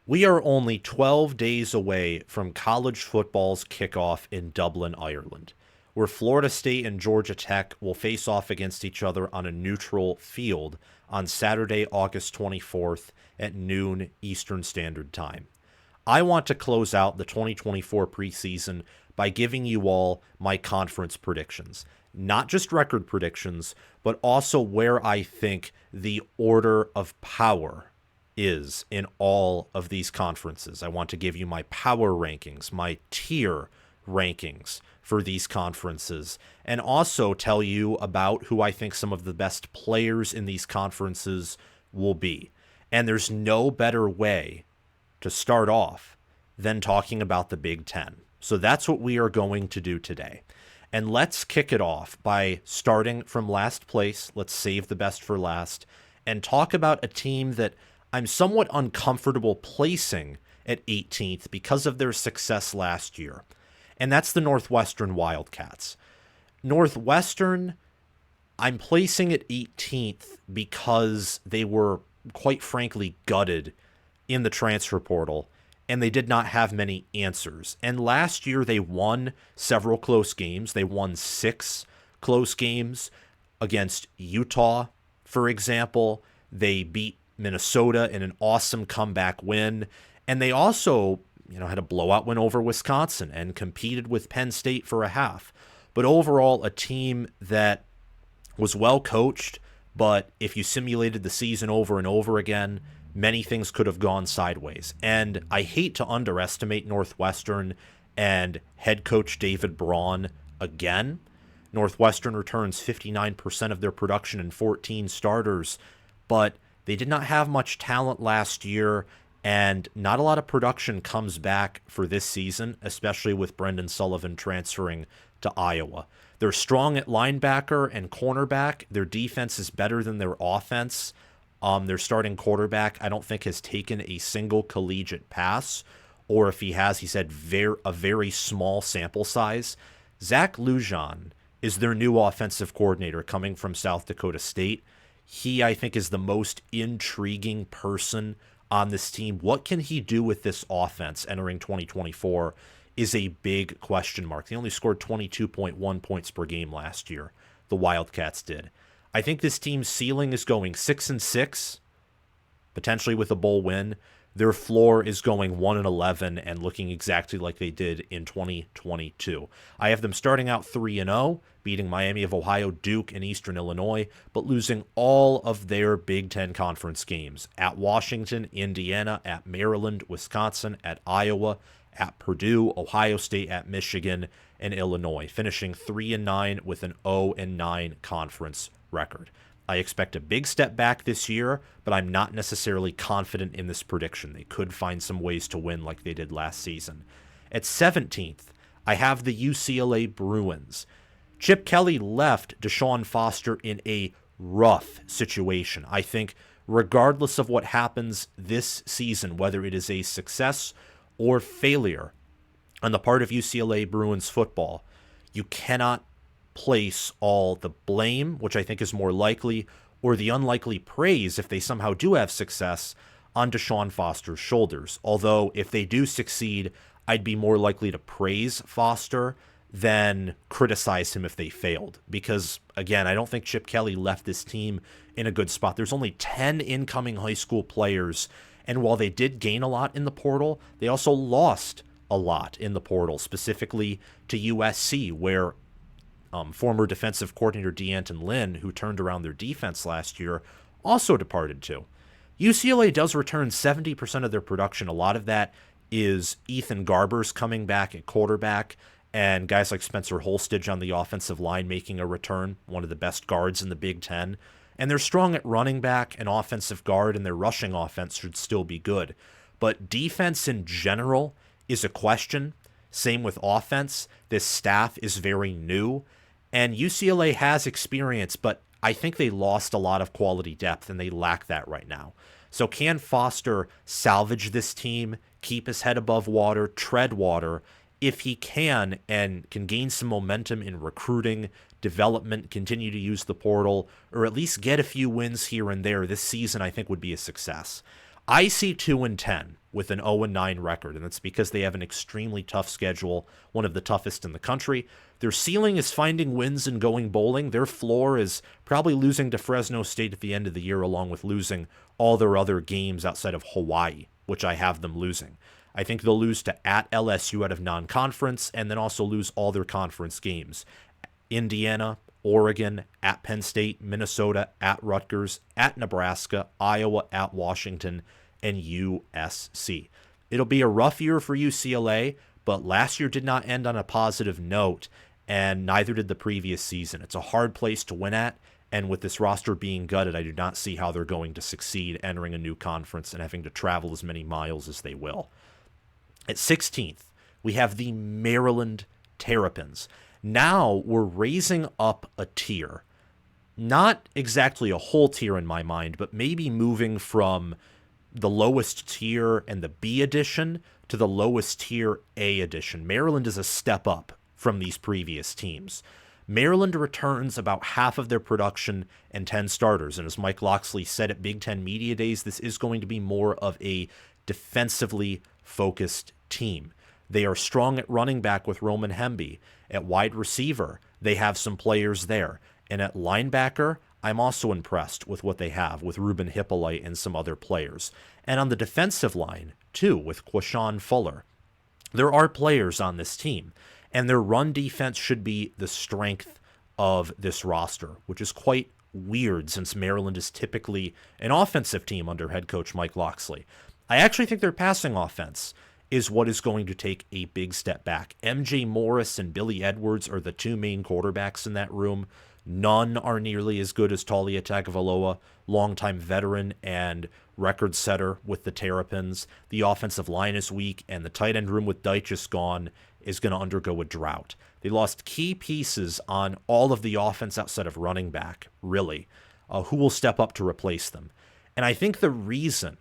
We are only 12 days away from college football's kickoff in Dublin, Ireland, where Florida State and Georgia Tech will face off against each other on a neutral field on Saturday, August 24th at noon Eastern Standard Time. I want to close out the 2024 preseason by giving you all my conference predictions. Not just record predictions, but also where I think the order of power is in all of these conferences. I want to give you my power rankings, my tier rankings for these conferences, and also tell you about who I think some of the best players in these conferences will be. And there's no better way to start off than talking about the Big Ten. So that's what we are going to do today. And let's kick it off by starting from last place. Let's save the best for last and talk about a team that I'm somewhat uncomfortable placing at 18th because of their success last year. And that's the Northwestern Wildcats. Northwestern, I'm placing at 18th because they were, quite frankly, gutted in the transfer portal, and they did not have many answers. And last year, they won several close games. They won 6 close games against Utah, for example. They beat Minnesota in an awesome comeback win. And they also, had a blowout win over Wisconsin and competed with Penn State for a half. But overall, a team that was well coached, but if you simulated the season over and over again, many things could have gone sideways. And I hate to underestimate Northwestern and head coach David Braun again. Northwestern returns 59% of their production in 14 starters, but they did not have much talent last year, and not a lot of production comes back for this season, especially with Brendan Sullivan transferring to Iowa. They're strong at linebacker and cornerback. Their defense is better than their offense. Their starting quarterback, I don't think, has taken a single collegiate pass, or if he has, he's had a very small sample size. Zach Lujan is their new offensive coordinator coming from South Dakota State. He, I think, is the most intriguing person on this team. What can he do with this offense entering 2024 is a big question mark. They only scored 22.1 points per game last year, the Wildcats did. I think this team's ceiling is going 6-6, potentially with a bowl win. Their floor is going 1-11 and looking exactly like they did in 2022. I have them starting out 3-0, beating Miami of Ohio, Duke, and Eastern Illinois, but losing all of their Big Ten Conference games at Washington, Indiana, at Maryland, Wisconsin, at Iowa, at Purdue, Ohio State, at Michigan, and Illinois, finishing 3-9 with an 0-9 conference record. I expect a big step back this year, but I'm not necessarily confident in this prediction. They could find some ways to win like they did last season. At 17th, I have the UCLA Bruins. Chip Kelly left Deshaun Foster in a rough situation. I think regardless of what happens this season, whether it is a success or failure on the part of UCLA Bruins football, you cannot place all the blame, which I think is more likely, or the unlikely praise if they somehow do have success, on Deshaun Foster's shoulders. Although if they do succeed, I'd be more likely to praise Foster than criticize him if they failed. Because, again, I don't think Chip Kelly left this team in a good spot. There's only 10 incoming high school players, and while they did gain a lot in the portal, they also lost a lot in the portal, specifically to USC, where former defensive coordinator D'Anton Lynn, who turned around their defense last year, also departed too. UCLA does return 70% of their production. A lot of that is Ethan Garbers coming back at quarterback and guys like Spencer Holstidge on the offensive line making a return, one of the best guards in the Big Ten. And they're strong at running back and offensive guard, and their rushing offense should still be good. But defense in general is a question. Same with offense. This staff is very new. And UCLA has experience, but I think they lost a lot of quality depth, and they lack that right now. So can Foster salvage this team, keep his head above water, tread water? If he can and can gain some momentum in recruiting, development, continue to use the portal, or at least get a few wins here and there, this season I think would be a success. I see 2-10 with an 0-9 record, and that's because they have an extremely tough schedule, one of the toughest in the country. Their ceiling is finding wins and going bowling. Their floor is probably losing to Fresno State at the end of the year, along with losing all their other games outside of Hawaii, which I have them losing. I think they'll lose to at LSU out of non-conference, and then also lose all their conference games. Indiana, Oregon, at Penn State, Minnesota, at Rutgers, at Nebraska, Iowa, at Washington, and USC. It'll be a rough year for UCLA, but last year did not end on a positive note, and neither did the previous season. It's a hard place to win at, and with this roster being gutted, I do not see how they're going to succeed entering a new conference and having to travel as many miles as they will. At 16th, we have the Maryland Terrapins. Now we're raising up a tier. Not exactly a whole tier in my mind, but maybe moving from the lowest tier and the B edition to the lowest tier A edition. Maryland is a step up from these previous teams. Maryland returns about half of their production and 10 starters. And as Mike Locksley said at Big Ten Media Days, this is going to be more of a defensively focused team. They are strong at running back with Roman Hemby. At wide receiver, they have some players there. And at linebacker, I'm also impressed with what they have with Ruben Hippolyte and some other players. And on the defensive line, too, with Quashawn Fuller. There are players on this team, and their run defense should be the strength of this roster, which is quite weird since Maryland is typically an offensive team under head coach Mike Locksley. I actually think their passing offense is what is going to take a big step back. MJ Morris and Billy Edwards are the two main quarterbacks in that room. None are nearly as good as Talia Tagovailoa, longtime veteran and record setter with the Terrapins. The offensive line is weak, and the tight end room with Deitchus gone is going to undergo a drought. They lost key pieces on all of the offense outside of running back, really. Who will step up to replace them? And I think the reason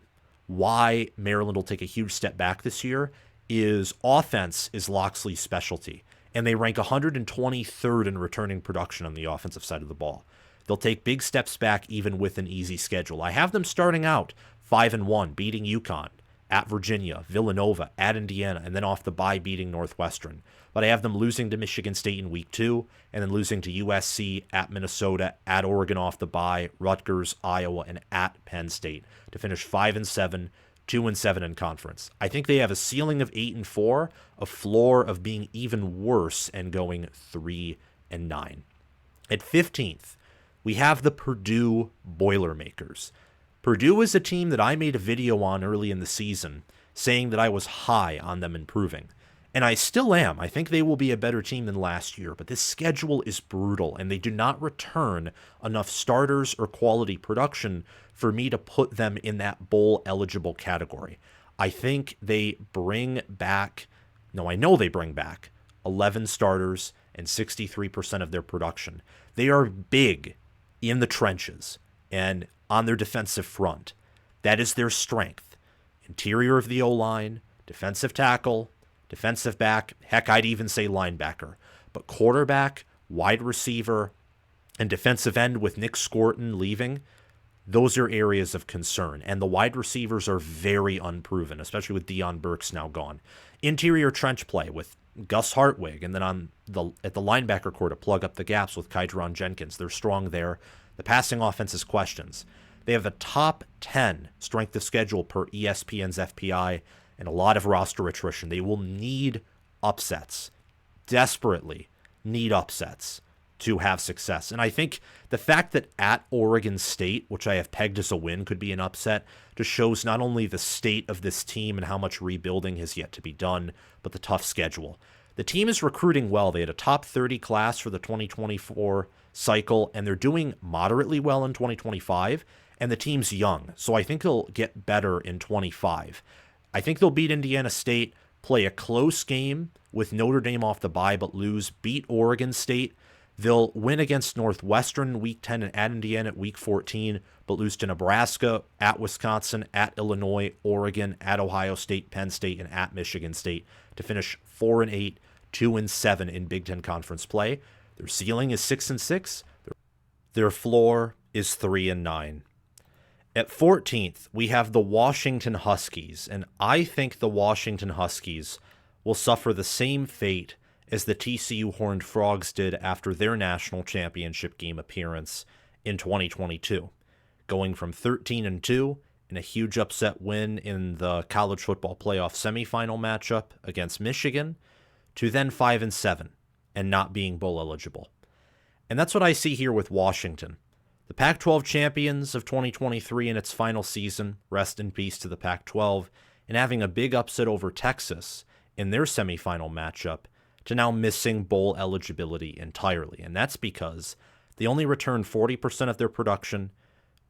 why Maryland will take a huge step back this year is offense is Locksley's specialty, and they rank 123rd in returning production on the offensive side of the ball. They'll take big steps back even with an easy schedule. I have them starting out 5-1, beating UConn, at Virginia, Villanova, at Indiana, and then off the bye beating Northwestern. But I have them losing to Michigan State in week 2, and then losing to USC, at Minnesota, at Oregon off the bye, Rutgers, Iowa, and at Penn State to finish 5-7, 2-7 in conference. I think they have a ceiling of 8-4, a floor of being even worse and going 3-9. At 15th, we have the Purdue Boilermakers. Purdue is a team that I made a video on early in the season saying that I was high on them improving. And I still am. I think they will be a better team than last year, but this schedule is brutal, and they do not return enough starters or quality production for me to put them in that bowl-eligible category. I think they bring back, I know they bring back 11 starters and 63% of their production. They are big in the trenches and on their defensive front. That is their strength. Interior of the O-line, defensive tackle, defensive back, heck, I'd even say linebacker. But quarterback, wide receiver, and defensive end with Nick Scorton leaving, those are areas of concern. And the wide receivers are very unproven, especially with Deion Burks now gone. Interior trench play with Gus Hartwig, and then at the linebacker core to plug up the gaps with Kydron Jenkins. They're strong there. The passing offense is questions. They have a top 10 strength of schedule per ESPN's FPI and a lot of roster attrition. They will need upsets, desperately need upsets to have success. And I think the fact that at Oregon State, which I have pegged as a win, could be an upset, just shows not only the state of this team and how much rebuilding has yet to be done, but the tough schedule. The team is recruiting well. They had a top 30 class for the 2024 cycle, and they're doing moderately well in 2025, and the team's young, so I think they'll get better in 25. I think they'll beat Indiana State, play a close game with Notre Dame off the bye, but lose, beat Oregon State. They'll win against Northwestern in Week 10 and at Indiana at Week 14, but lose to Nebraska, at Wisconsin, at Illinois, Oregon, at Ohio State, Penn State, and at Michigan State to finish 4-8, 2-7 in Big Ten Conference play. Their ceiling is 6-6. Their floor is 3-9. At 14th, we have the Washington Huskies, and I think the Washington Huskies will suffer the same fate as the TCU Horned Frogs did after their national championship game appearance in 2022, going from 13-2 in a huge upset win in the college football playoff semifinal matchup against Michigan to then 5-7 and not being bowl eligible. And that's what I see here with Washington. The Pac-12 champions of 2023 in its final season, rest in peace to the Pac-12, and having a big upset over Texas in their semifinal matchup, to now missing bowl eligibility entirely. And that's because they only returned 40% of their production,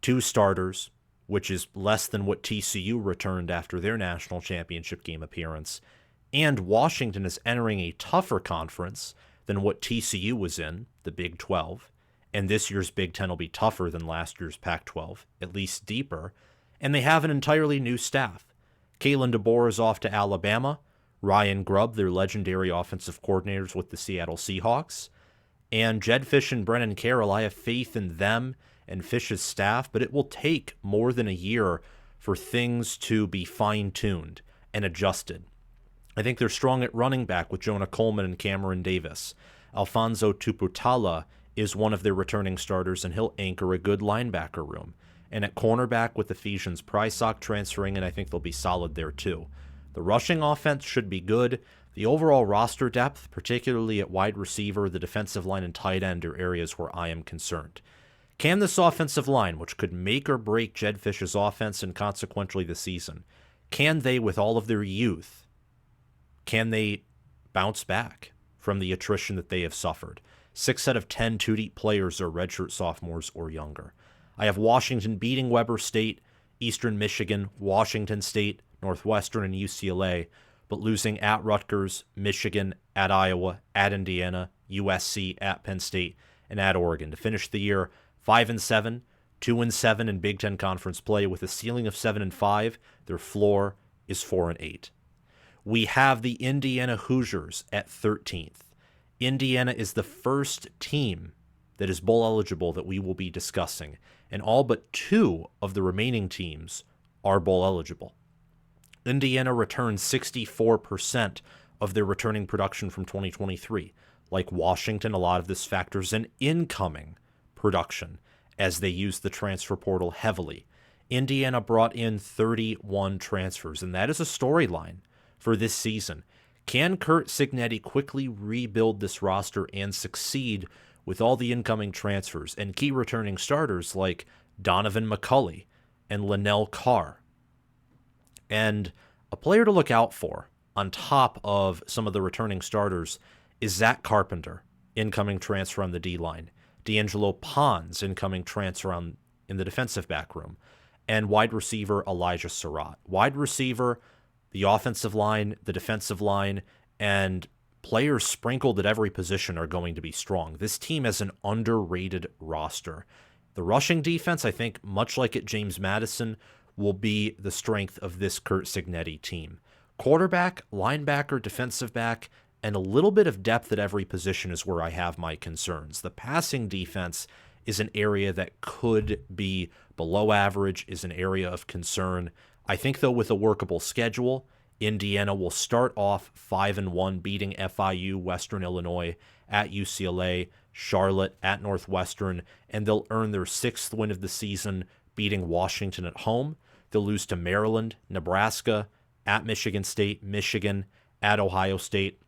2 starters, which is less than what TCU returned after their national championship game appearance, and Washington is entering a tougher conference than what TCU was in, the Big 12, and this year's Big 10 will be tougher than last year's Pac-12, at least deeper, and they have an entirely new staff. Kalen DeBoer is off to Alabama, Ryan Grubb, their legendary offensive coordinators with the Seattle Seahawks, and Jed Fish and Brennan Carroll. I have faith in them and Fish's staff, but it will take more than a year for things to be fine-tuned and adjusted. I think they're strong at running back with Jonah Coleman and Cameron Davis. Alfonso Tuputala is one of their returning starters, and he'll anchor a good linebacker room. And at cornerback with Ephesians Prysock transferring, and I think they'll be solid there too. The rushing offense should be good. The overall roster depth, particularly at wide receiver, the defensive line, and tight end, are areas where I am concerned. Can this offensive line, which could make or break Jed Fish's offense and consequently the season, can they, with all of their youth, can they bounce back from the attrition that they have suffered? 6 out of 10 two-deep players are redshirt sophomores or younger. I have Washington beating Weber State, Eastern Michigan, Washington State, Northwestern, and UCLA, but losing at Rutgers, Michigan, at Iowa, at Indiana, USC, at Penn State, and at Oregon to finish the year 5-7, 2-7 in Big Ten Conference play with a ceiling of 7-5. Their floor is 4-8. We have the Indiana Hoosiers at 13th. Indiana is the first team that is bowl eligible that we will be discussing, and all but 2 of the remaining teams are bowl eligible. Indiana returned 64% of their returning production from 2023. Like Washington, a lot of this factors in incoming production as they use the transfer portal heavily. Indiana brought in 31 transfers, and that is a storyline for this season. Can Curt Cignetti quickly rebuild this roster and succeed with all the incoming transfers and key returning starters like Donovan McCulley and Linnell Carr? And a player to look out for on top of some of the returning starters is Zach Carpenter, incoming transfer on the D-line, D'Angelo Pons, incoming transfer in the defensive back room, and wide receiver Elijah Surratt. Wide receiver, the offensive line, the defensive line, and players sprinkled at every position are going to be strong. This team has an underrated roster. The rushing defense, I think, much like at James Madison, will be the strength of this Curt Cignetti team. Quarterback, linebacker, defensive back, and a little bit of depth at every position is where I have my concerns. The passing defense is an area that could be below average, is an area of concern. I think, though, with a workable schedule, Indiana will start off 5-1, beating FIU, Western Illinois, at UCLA, Charlotte, at Northwestern, and they'll earn their 6th win of the season, beating Washington at home. They'll lose to Maryland, Nebraska, at Michigan State, Michigan, at Ohio State,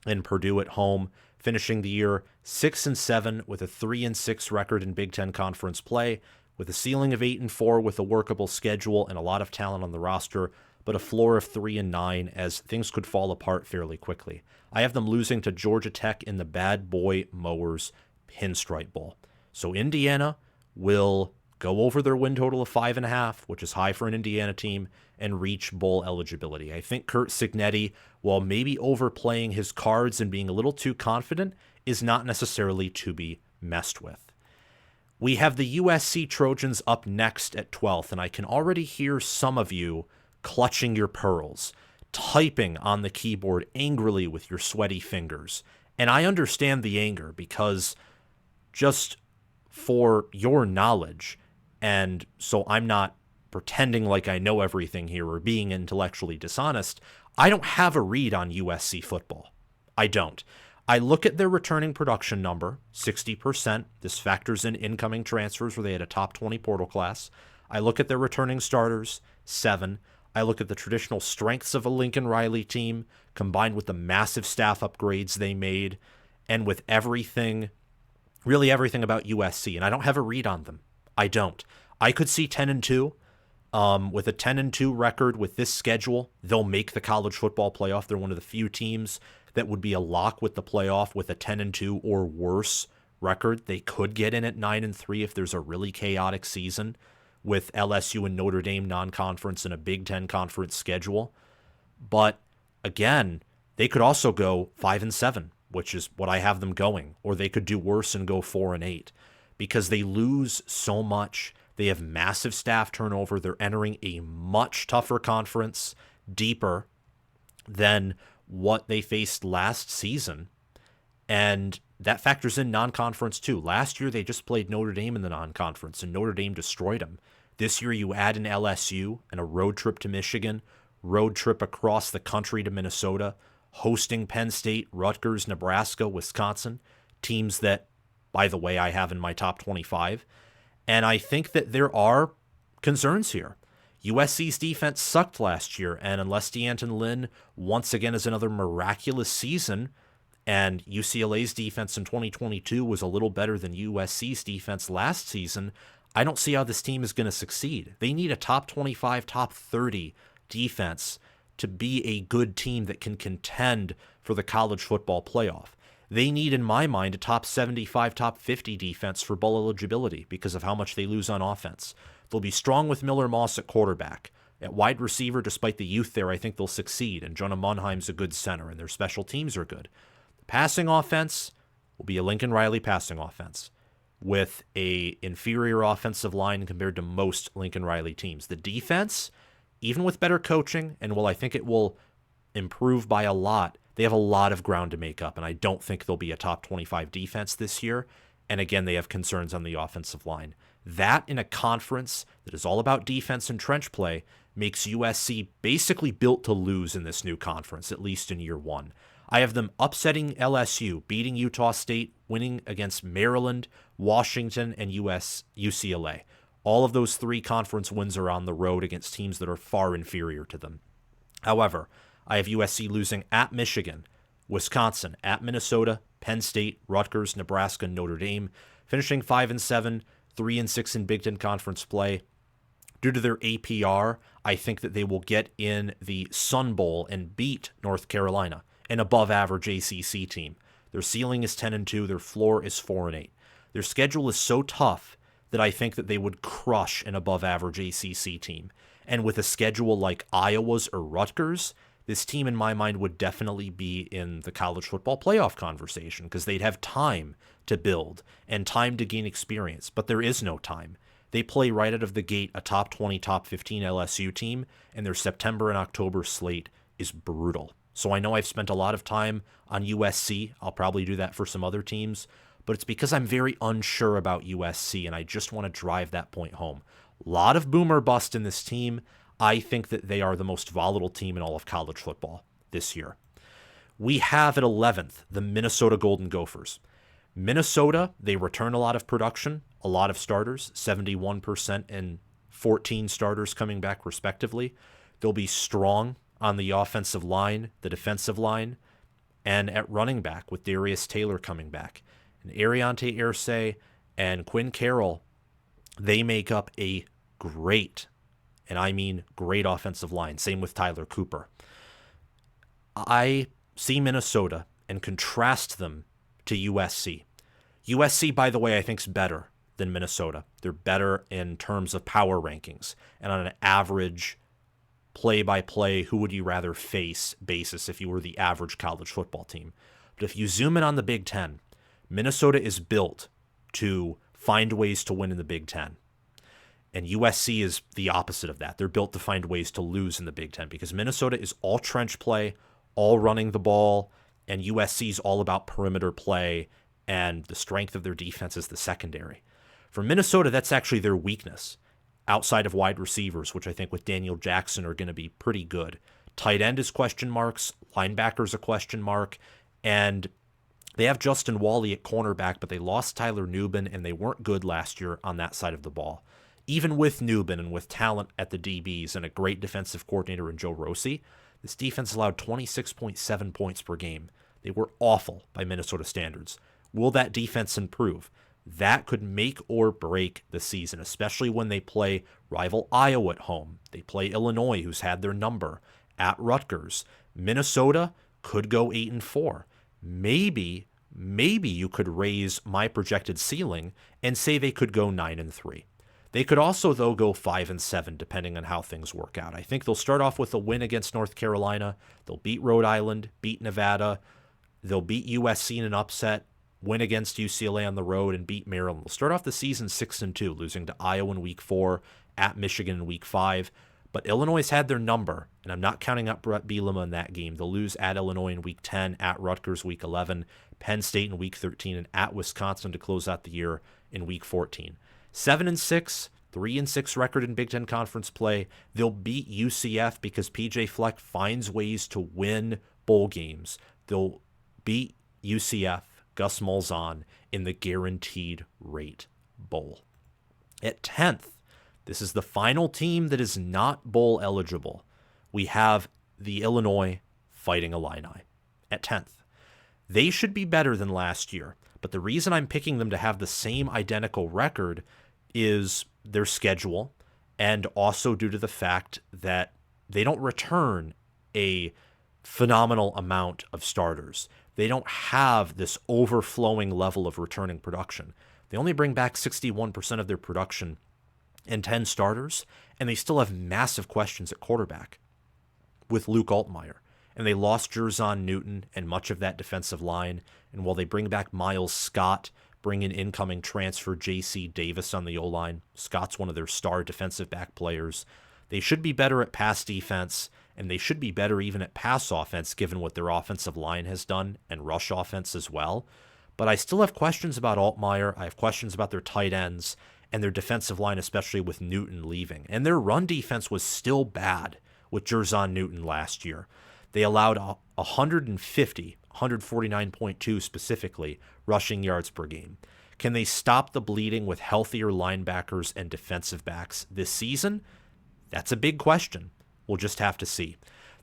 and Purdue at home, finishing the year 6-7 with a 3-6 record in Big Ten Conference play, with a ceiling of 8-4 with a workable schedule and a lot of talent on the roster, but a floor of 3-9 as things could fall apart fairly quickly. I have them losing to Georgia Tech in the Bad Boy Mowers Pinstripe Bowl. So Indiana will go over their win total of 5.5, which is high for an Indiana team, and reach bowl eligibility. I think Curt Cignetti, while maybe overplaying his cards and being a little too confident, is not necessarily to be messed with. We have the USC Trojans up next at 12th, and I can already hear some of you clutching your pearls, typing on the keyboard angrily with your sweaty fingers. And I understand the anger because, just for your knowledge, And so I'm not pretending like I know everything here or being intellectually dishonest. I don't have a read on USC football. I don't. I look at their returning production number, 60%. This factors in incoming transfers where they had a top 20 portal class. I look at their returning starters, 7. I look at the traditional strengths of a Lincoln Riley team combined with the massive staff upgrades they made and with everything, really everything about USC. And I don't have a read on them. I don't. I could see 10-2. With a 10-2 record with this schedule, they'll make the college football playoff. They're one of the few teams that would be a lock with the playoff with a 10-2 or worse record. They could get in at 9-3 if there's a really chaotic season with LSU and Notre Dame non-conference and a Big Ten conference schedule. But again, they could also go 5-7, which is what I have them going, or they could do worse and go 4-8 because they lose so much. They have massive staff turnover. They're entering a much tougher conference, deeper than what they faced last season. And that factors in non-conference too. Last year, they just played Notre Dame in the non-conference, and Notre Dame destroyed them. This year, you add an LSU and a road trip to Michigan, road trip across the country to Minnesota, hosting Penn State, Rutgers, Nebraska, Wisconsin, teams that, by the way, I have in my top 25. And I think that there are concerns here. USC's defense sucked last year, and unless D'Anton Lynn once again has another miraculous season, and UCLA's defense in 2022 was a little better than USC's defense last season, I don't see how this team is going to succeed. They need a top 25, top 30 defense to be a good team that can contend for the college football playoff. They need, in my mind, a top 75, top 50 defense for bowl eligibility because of how much they lose on offense. They'll be strong with Miller Moss at quarterback. At wide receiver, despite the youth there, I think they'll succeed, and Jonah Monheim's a good center, and their special teams are good. The passing offense will be a Lincoln Riley passing offense with a inferior offensive line compared to most Lincoln Riley teams. The defense, even with better coaching, and I think it will improve by a lot, they have a lot of ground to make up, and I don't think they'll be a top 25 defense this year. And again, they have concerns on the offensive line. That in a conference that is all about defense and trench play makes USC basically built to lose in this new conference, at least in year one. I have them upsetting LSU, beating Utah State, winning against Maryland, Washington, and UCLA. All of those 3 conference wins are on the road against teams that are far inferior to them. However, I have USC losing at Michigan, Wisconsin, at Minnesota, Penn State, Rutgers, Nebraska, Notre Dame, finishing 5-7, 3-6 in Big Ten Conference play. Due to their APR, I think that they will get in the Sun Bowl and beat North Carolina, an above-average ACC team. Their ceiling is 10-2, their floor is 4-8. Their schedule is so tough that I think that they would crush an above-average ACC team. And with a schedule like Iowa's or Rutgers, this team, in my mind, would definitely be in the college football playoff conversation because they'd have time to build and time to gain experience. But there is no time. They play right out of the gate a top 20, top 15 LSU team, and their September and October slate is brutal. So I know I've spent a lot of time on USC. I'll probably do that for some other teams, but it's because I'm very unsure about USC, and I just want to drive that point home. A lot of boomer bust in this team. I think that they are the most volatile team in all of college football this year. We have at 11th, the Minnesota Golden Gophers. Minnesota, they return a lot of production, a lot of starters, 71% and 14 starters coming back respectively. They'll be strong on the offensive line, the defensive line, and at running back with Darius Taylor coming back. And Ariante Irsay and Quinn Carroll, they make up a great, and I mean great offensive line. Same with Tyler Cooper. I see Minnesota and contrast them to USC. USC, by the way, I think is better than Minnesota. They're better in terms of power rankings and on an average play-by-play, who would you rather face basis if you were the average college football team. But if you zoom in on the Big Ten, Minnesota is built to find ways to win in the Big Ten. And USC is the opposite of that. They're built to find ways to lose in the Big Ten because Minnesota is all trench play, all running the ball, and USC is all about perimeter play, and the strength of their defense is the secondary. For Minnesota, that's actually their weakness outside of wide receivers, which I think with Daniel Jackson are going to be pretty good. Tight end is question marks, linebackers a question mark, and they have Justin Wally at cornerback, but they lost Tyler Nubin, and they weren't good last year on that side of the ball. Even with Nubin and with talent at the DBs and a great defensive coordinator in Joe Rossi, this defense allowed 26.7 points per game. They were awful by Minnesota standards. Will that defense improve? That could make or break the season, especially when they play rival Iowa at home. They play Illinois, who's had their number, at Rutgers. Minnesota could go 8-4. Maybe you could raise my projected ceiling and say they could go 9-3. They could also, though, go 5-7, depending on how things work out. I think they'll start off with a win against North Carolina. They'll beat Rhode Island, beat Nevada. They'll beat USC in an upset, win against UCLA on the road, and beat Maryland. They'll start off the season 6-2, losing to Iowa in Week 4, at Michigan in Week 5. But Illinois has had their number, and I'm not counting up Brett Bielema in that game. They'll lose at Illinois in Week 10, at Rutgers Week 11, Penn State in Week 13, and at Wisconsin to close out the year in Week 14. 7-6, 3-6 record in Big Ten Conference play. They'll beat UCF because PJ Fleck finds ways to win bowl games. They'll beat UCF, Gus Malzahn, in the Guaranteed Rate Bowl. At 10th, this is the final team that is not bowl eligible. We have the Illinois Fighting Illini at 10th. They should be better than last year, but the reason I'm picking them to have the same identical record is their schedule, and also due to the fact that they don't return a phenomenal amount of starters. They don't have this overflowing level of returning production. They only bring back 61% of their production and 10 starters, and they still have massive questions at quarterback with Luke Altmaier. And they lost Jerzon Newton and much of that defensive line. And while they bring back Miles Scott, bring in incoming transfer J.C. Davis on the O-line, Scott's one of their star defensive back players. They should be better at pass defense, and they should be better even at pass offense given what their offensive line has done, and rush offense as well. But I still have questions about Altmaier. I have questions about their tight ends and their defensive line, especially with Newton leaving. And their run defense was still bad with Jerzon Newton last year. They allowed 149.2 specifically, rushing yards per game. Can they stop the bleeding with healthier linebackers and defensive backs this season? That's a big question. We'll just have to see.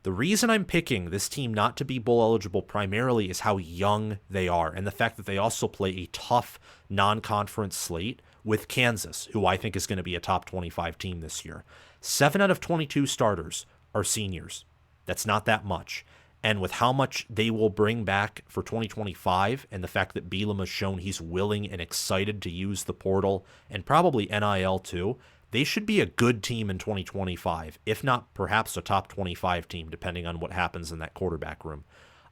The reason I'm picking this team not to be bowl eligible primarily is how young they are, and the fact that they also play a tough non-conference slate with Kansas, who I think is going to be a top 25 team this year. 7 out of 22 starters are seniors. That's not that much. And with how much they will bring back for 2025 and the fact that Bielema has shown he's willing and excited to use the portal and probably NIL too, they should be a good team in 2025, if not perhaps a top 25 team, depending on what happens in that quarterback room.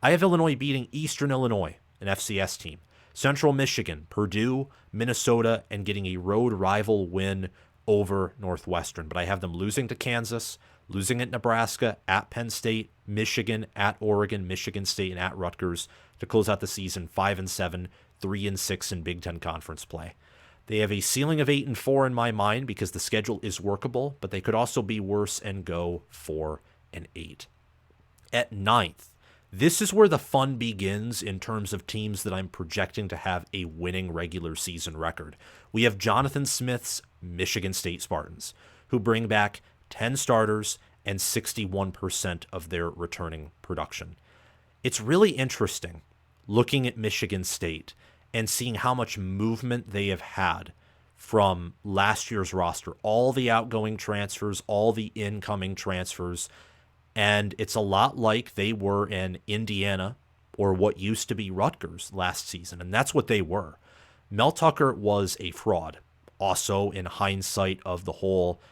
I have Illinois beating Eastern Illinois, an FCS team, Central Michigan, Purdue, Minnesota, and getting a road rival win over Northwestern. But I have them losing to Kansas, losing at Nebraska, at Penn State, Michigan, at Oregon, Michigan State, and at Rutgers to close out the season 5-7, 3-6 in Big Ten Conference play. They have a ceiling of 8-4 in my mind because the schedule is workable, but they could also be worse and go 4-8. At 9th, this is where the fun begins in terms of teams that I'm projecting to have a winning regular season record. We have Jonathan Smith's Michigan State Spartans, who bring back 10 starters and 61% of their returning production. It's really interesting looking at Michigan State and seeing how much movement they have had from last year's roster, all the outgoing transfers, all the incoming transfers, and it's a lot like they were in Indiana or what used to be Rutgers last season, and that's what they were. Mel Tucker was a fraud, also in hindsight of the whole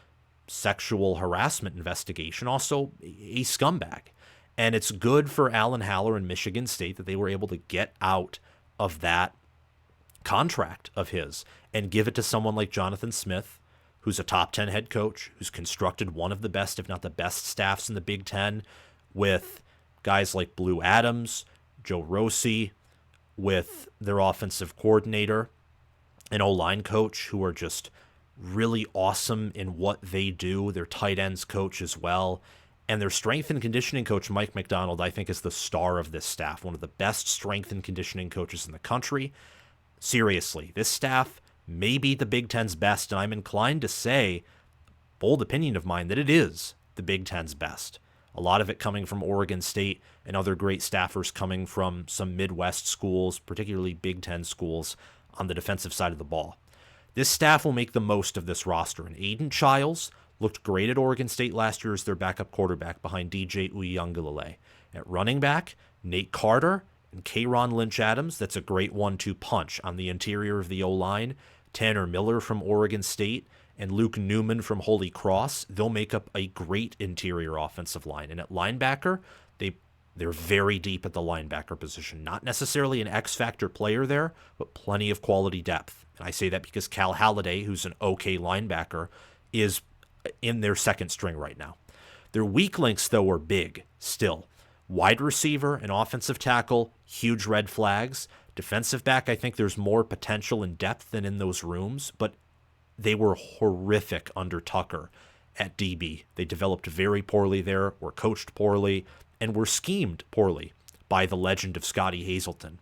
sexual harassment investigation, also a scumbag. And it's good for Alan Haller and Michigan State that they were able to get out of that contract of his and give it to someone like Jonathan Smith, who's a top 10 head coach, who's constructed one of the best, if not the best, staffs in the Big Ten, with guys like Blue Adams, Joe Rossi, with their offensive coordinator, an O-line coach who are just really awesome in what they do. Their tight ends coach as well. And their strength and conditioning coach, Mike McDonald, I think is the star of this staff. One of the best strength and conditioning coaches in the country. Seriously, this staff may be the Big Ten's best, and I'm inclined to say, bold opinion of mine, that it is the Big Ten's best. A lot of it coming from Oregon State and other great staffers coming from some Midwest schools, particularly Big Ten schools, on the defensive side of the ball. This staff will make the most of this roster, and Aiden Childs looked great at Oregon State last year as their backup quarterback behind DJ Uiagalelei. At running back, Nate Carter and K'Ron Lynch-Adams, that's a great 1-2 punch on the interior of the O-line. Tanner Miller from Oregon State and Luke Newman from Holy Cross, they'll make up a great interior offensive line. And at linebacker, they're very deep at the linebacker position. Not necessarily an X-factor player there, but plenty of quality depth. And I say that because Cal Halliday, who's an okay linebacker, is in their second string right now. Their weak links, though, are big still. Wide receiver and offensive tackle, huge red flags. Defensive back, I think there's more potential and depth than in those rooms, but they were horrific under Tucker at DB. They developed very poorly there, were coached poorly, and were schemed poorly by the legend of Scotty Hazelton,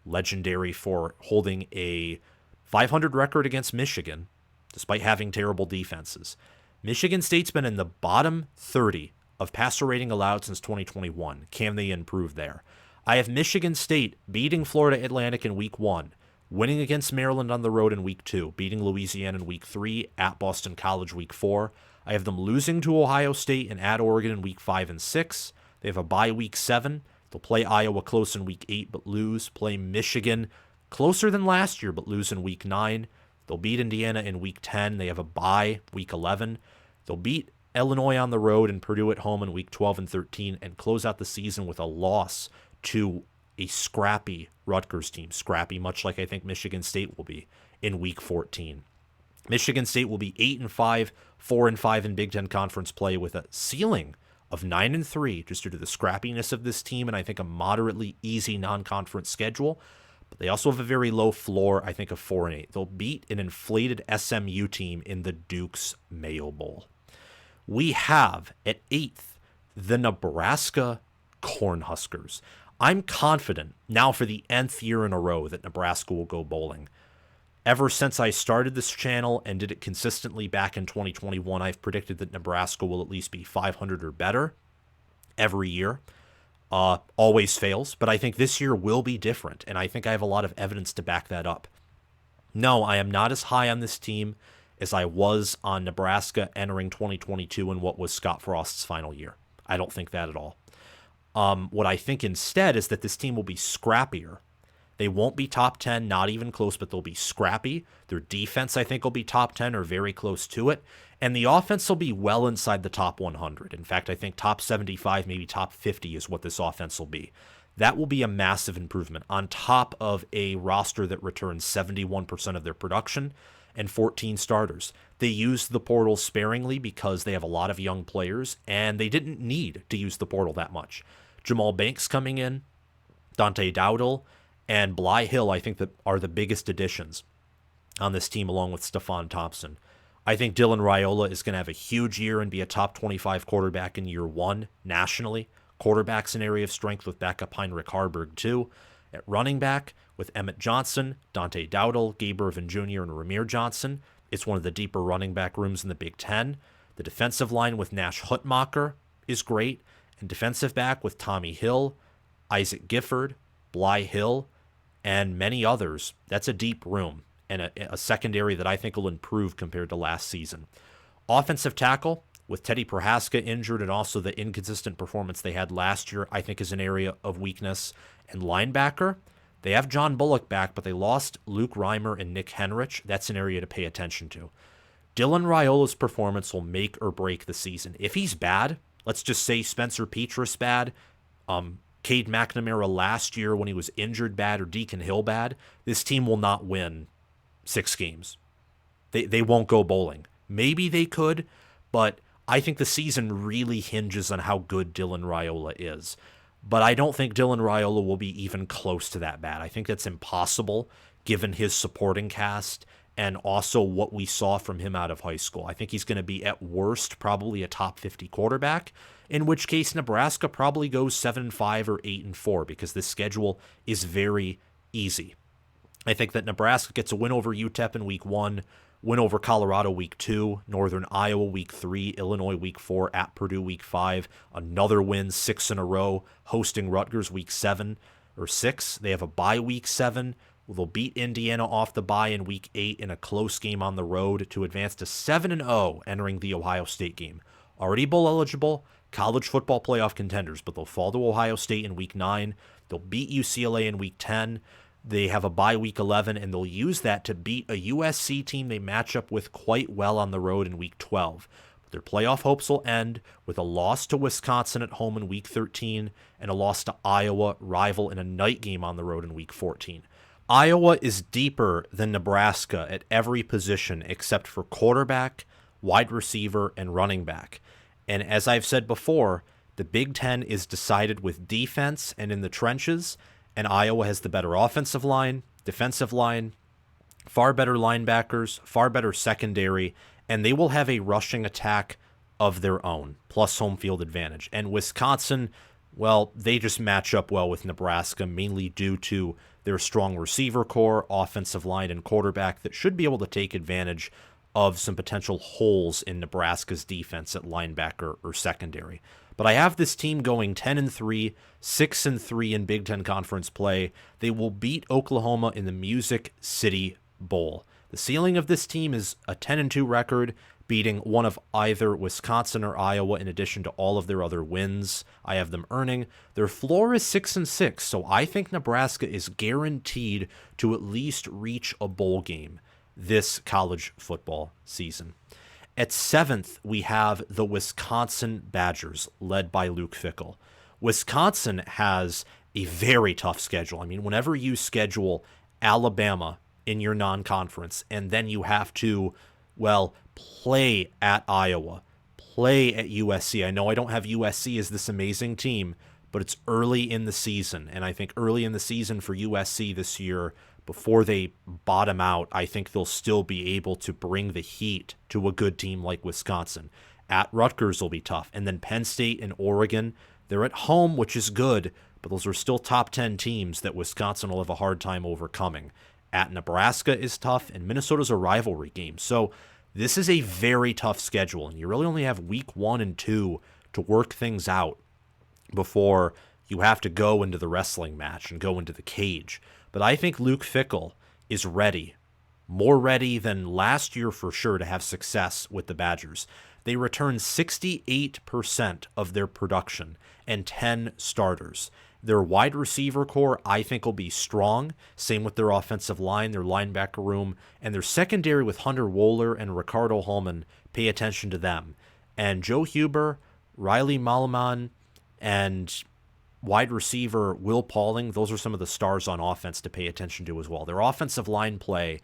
legendary for holding a 500 record against Michigan, despite having terrible defenses. Michigan State's been in the bottom 30 of passer rating allowed since 2021. Can they improve there? I have Michigan State beating Florida Atlantic in week 1, winning against Maryland on the road in week 2, beating Louisiana in week 3, at Boston College week 4. I have them losing to Ohio State and at Oregon in week 5 and 6. They have a bye week 7. They'll play Iowa close in week 8 but lose. Play Michigan closer than last year but lose in week 9. They'll beat Indiana in week 10. They have a bye week 11. They'll beat Illinois on the road and Purdue at home in week 12 and 13 and close out the season with a loss to a scrappy Rutgers team. Scrappy, much like I think Michigan State will be in week 14. Michigan State will be 8-5, 4-5 in Big Ten Conference play with a ceiling of 9-3 just due to the scrappiness of this team and I think a moderately easy non-conference schedule. But they also have a very low floor, I think, of 4-8. They'll beat an inflated SMU team in the Duke's Mayo Bowl. We have at 8th the Nebraska Cornhuskers. I'm confident now for the nth year in a row that Nebraska will go bowling. Ever since I started this channel and did it consistently back in 2021, I've predicted that Nebraska will at least be 500 or better every year. Always fails, but I think this year will be different, and I think I have a lot of evidence to back that up. No, I am not as high on this team as I was on Nebraska entering 2022 in what was Scott Frost's final year. I don't think that at all. What I think instead is that this team will be scrappier. They won't be top 10, not even close, but they'll be scrappy. Their defense, I think, will be top 10 or very close to it. And the offense will be well inside the top 100. In fact, I think top 75, maybe top 50 is what this offense will be. That will be a massive improvement on top of a roster that returns 71% of their production and 14 starters. They used the portal sparingly because they have a lot of young players, and they didn't need to use the portal that much. Jamal Banks coming in, Dante Dowdle, and Bly Hill, I think, that are the biggest additions on this team, along with Stephon Thompson. I think Dylan Raiola is going to have a huge year and be a top 25 quarterback in year 1 nationally. Quarterback's an area of strength with backup Heinrich Harburg, too. At running back, with Emmett Johnson, Dante Dowdle, Gabe Irvin Jr., and Ramir Johnson, it's one of the deeper running back rooms in the Big Ten. The defensive line with Nash Hutmacher is great, and defensive back with Tommy Hill, Isaac Gifford, Bly Hill, and many others. That's a deep room and a secondary that I think will improve compared to last season. Offensive tackle, with Teddy Prohaska injured and also the inconsistent performance they had last year, I think is an area of weakness. And linebacker, they have John Bullock back, but they lost Luke Reimer and Nick Henrich. That's an area to pay attention to. Dylan Raiola's performance will make or break the season. If he's bad, let's just say Spencer Petras bad, Cade McNamara last year when he was injured bad, or Deacon Hill bad, this team will not win 6 games. They won't go bowling. Maybe they could, but I think the season really hinges on how good Dylan Raiola is. But I don't think Dylan Raiola will be even close to that bad. I think that's impossible given his supporting cast and also what we saw from him out of high school. I think he's going to be at worst probably a top 50 quarterback, in which case Nebraska probably goes 7-5 or 8-4 because this schedule is very easy. I think that Nebraska gets a win over UTEP in week 1, win over Colorado week 2, Northern Iowa week 3, Illinois week 4, at Purdue week 5, another win, 6 in a row, hosting Rutgers week 7 or 6. They have a bye week 7. They'll beat Indiana off the bye in week 8 in a close game on the road to advance to 7-0 entering the Ohio State game. Already bowl eligible, college football playoff contenders, but they'll fall to Ohio State in week 9. They'll beat UCLA in week 10. They have a bye week 11, and they'll use that to beat a USC team they match up with quite well on the road in week 12. But their playoff hopes will end with a loss to Wisconsin at home in week 13 and a loss to Iowa, rival, in a night game on the road in week 14. Iowa is deeper than Nebraska at every position except for quarterback, wide receiver, and running back. And as I've said before, the Big Ten is decided with defense and in the trenches, and Iowa has the better offensive line, defensive line, far better linebackers, far better secondary, and they will have a rushing attack of their own, plus home field advantage. And Wisconsin, well, they just match up well with Nebraska, mainly due to their strong receiver core, offensive line, and quarterback that should be able to take advantage of some potential holes in Nebraska's defense at linebacker or secondary. But I have this team going 10-3, 6-3 in Big Ten Conference play. They will beat Oklahoma in the Music City Bowl. The ceiling of this team is a 10-2 record, beating one of either Wisconsin or Iowa in addition to all of their other wins I have them earning. Their floor is 6-6, so I think Nebraska is guaranteed to at least reach a bowl game this college football season. At 7th, we have the Wisconsin Badgers, led by Luke Fickell. Wisconsin has a very tough schedule. I mean, whenever you schedule Alabama in your non-conference, and then you have to, well, play at Iowa, play at USC. I know I don't have USC as this amazing team, but it's early in the season, and I think early in the season for USC this year, before they bottom out, I think they'll still be able to bring the heat to a good team like Wisconsin. At Rutgers will be tough. And then Penn State and Oregon, they're at home, which is good, but those are still top 10 teams that Wisconsin will have a hard time overcoming. At Nebraska is tough, and Minnesota's a rivalry game. So this is a very tough schedule, and you really only have week 1 and 2 to work things out before you have to go into the wrestling match and go into the cage. But I think Luke Fickell is ready, more ready than last year for sure, to have success with the Badgers. They return 68% of their production and 10 starters. Their wide receiver core, I think, will be strong. Same with their offensive line, their linebacker room, and their secondary with Hunter Wohler and Ricardo Holman. Pay attention to them. And Joe Huber, Riley Malaman, and wide receiver Will Pauling, those are some of the stars on offense to pay attention to as well. Their offensive line play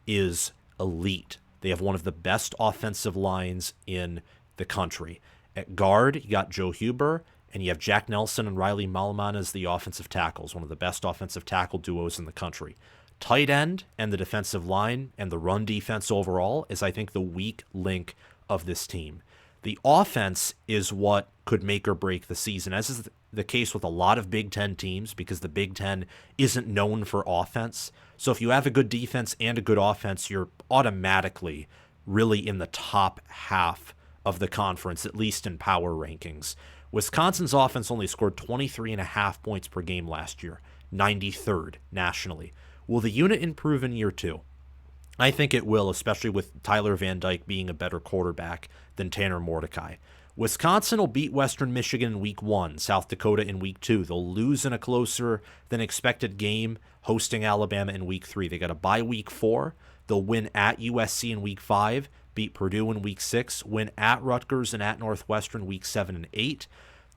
is elite. They have one of the best offensive lines in the country. At guard, you got Joe Huber, and you have Jack Nelson and Riley Malaman as the offensive tackles, one of the best offensive tackle duos in the country. Tight end and the defensive line and the run defense overall is, I think, the weak link of this team. The offense is what could make or break the season, as is the case with a lot of Big Ten teams, because the Big Ten isn't known for offense. So if you have a good defense and a good offense, you're automatically really in the top half of the conference, at least in power rankings. Wisconsin's offense only scored 23.5 points per game last year, 93rd nationally. Will the unit improve in year 2? I think it will, especially with Tyler Van Dyke being a better quarterback than Tanner Mordecai. Wisconsin will beat Western Michigan in week 1, South Dakota in week 2. They'll lose in a closer than expected game, hosting Alabama in week 3. They got a bye week 4. They'll win at USC in week 5, beat Purdue in week 6, win at Rutgers and at Northwestern week 7 and 8.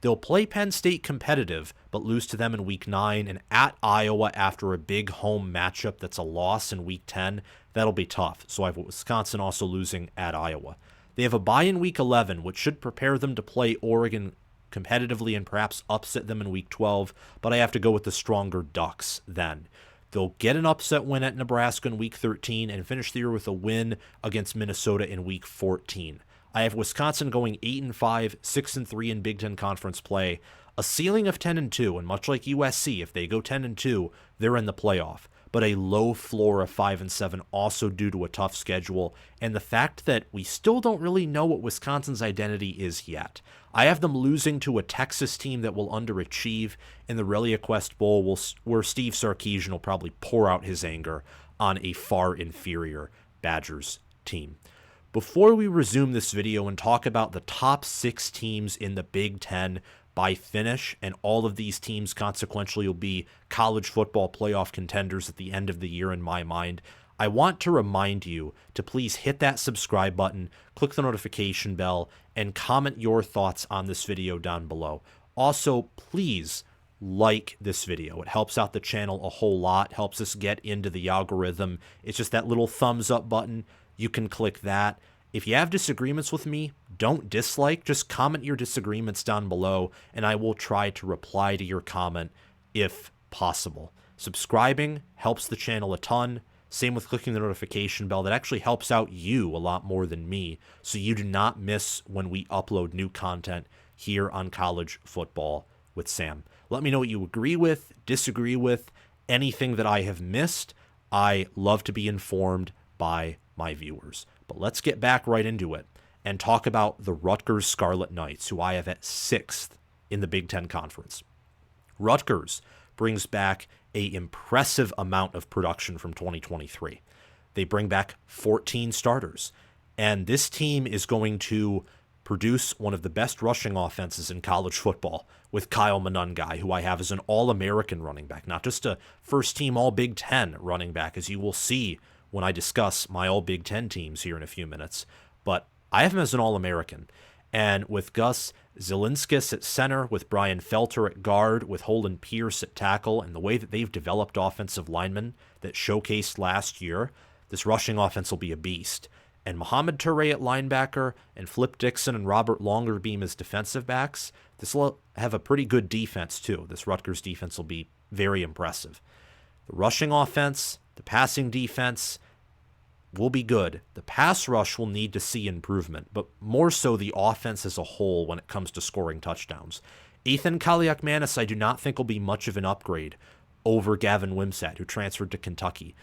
They'll play Penn State competitive, but lose to them in week 9, and at Iowa after a big home matchup that's a loss in week 10. That'll be tough. So I have Wisconsin also losing at Iowa. They have a bye in week 11, which should prepare them to play Oregon competitively and perhaps upset them in week 12, but I have to go with the stronger Ducks then. They'll get an upset win at Nebraska in Week 13 and finish the year with a win against Minnesota in Week 14. I have Wisconsin going 8-5, 6-3 in Big Ten Conference play, a ceiling of 10-2, and much like USC, if they go 10-2, they're in the playoff. But a low floor of 5-7, also due to a tough schedule, and the fact that we still don't really know what Wisconsin's identity is yet. I have them losing to a Texas team that will underachieve in the ReliaQuest Bowl, where Steve Sarkisian will probably pour out his anger on a far inferior Badgers team. Before we resume this video and talk about the top 6 teams in the Big Ten by finish, and all of these teams consequentially will be college football playoff contenders at the end of the year in my mind, I want to remind you to please hit that subscribe button, click the notification bell, and comment your thoughts on this video down below. Also, please like this video. It helps out the channel a whole lot, helps us get into the algorithm. It's just that little thumbs up button. You can click that. If you have disagreements with me, don't dislike, just comment your disagreements down below, and I will try to reply to your comment if possible. Subscribing helps the channel a ton. Same with clicking the notification bell. That actually helps out you a lot more than me, so you do not miss when we upload new content here on College Football with Sam. Let me know what you agree with, disagree with, anything that I have missed. I love to be informed by my viewers. But let's get back right into it and talk about the Rutgers Scarlet Knights, who I have at 6th in the Big Ten Conference. Rutgers brings back an impressive amount of production from 2023. They bring back 14 starters, and this team is going to produce one of the best rushing offenses in college football with Kyle Monangai, who I have as an All-American running back, not just a first-team All-Big Ten running back, as you will see when I discuss my All-Big Ten teams here in a few minutes. But I have him as an All-American. And with Gus Zielinskis at center, with Brian Felter at guard, with Holden Pierce at tackle, and the way that they've developed offensive linemen that showcased last year, this rushing offense will be a beast. And Mohamed Toure at linebacker, and Flip Dixon and Robert Longerbeam as defensive backs, this will have a pretty good defense too. This Rutgers defense will be very impressive. The rushing offense, the passing defense will be good. The pass rush will need to see improvement, but more so the offense as a whole when it comes to scoring touchdowns. Ethan Kaliakmanis, I do not think will be much of an upgrade over Gavin Wimsatt, who transferred to Kentucky.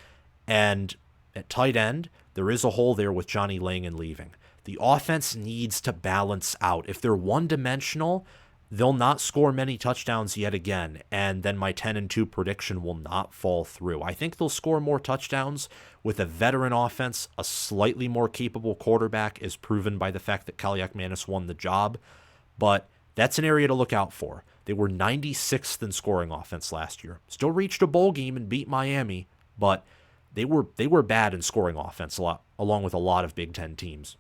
And at tight end, there is a hole there with Johnny Langan leaving. The offense needs to balance out. If they're one-dimensional, they'll not score many touchdowns yet again, and then my 10-2 prediction will not fall through. I think they'll score more touchdowns with a veteran offense, a slightly more capable quarterback, as proven by the fact that Kaliakmanis won the job, but that's an area to look out for. They were 96th in scoring offense last year. Still reached a bowl game and beat Miami, but they were bad in scoring offense along with a lot of Big Ten teams.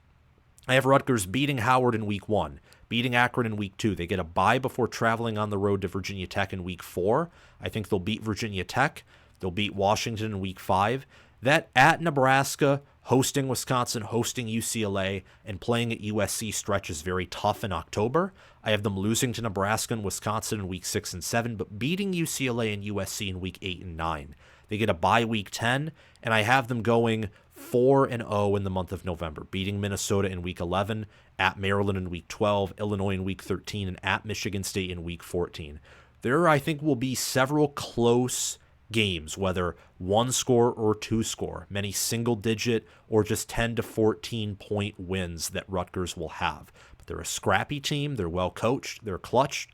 I have Rutgers beating Howard in Week 1, beating Akron in Week 2. They get a bye before traveling on the road to Virginia Tech in Week 4. I think they'll beat Virginia Tech. They'll beat Washington in Week 5. That at Nebraska, hosting Wisconsin, hosting UCLA, and playing at USC stretch is very tough in October. I have them losing to Nebraska and Wisconsin in Week 6 and 7, but beating UCLA and USC in Week 8 and 9. They get a bye Week 10, and I have them going 4-0 in the month of November, beating Minnesota in Week 11, at Maryland in Week 12, Illinois in Week 13, and at Michigan State in Week 14. There, I think, will be several close games, whether one score or two score, many single-digit or just 10 to 14-point wins that Rutgers will have. But they're a scrappy team. They're well-coached. They're clutch.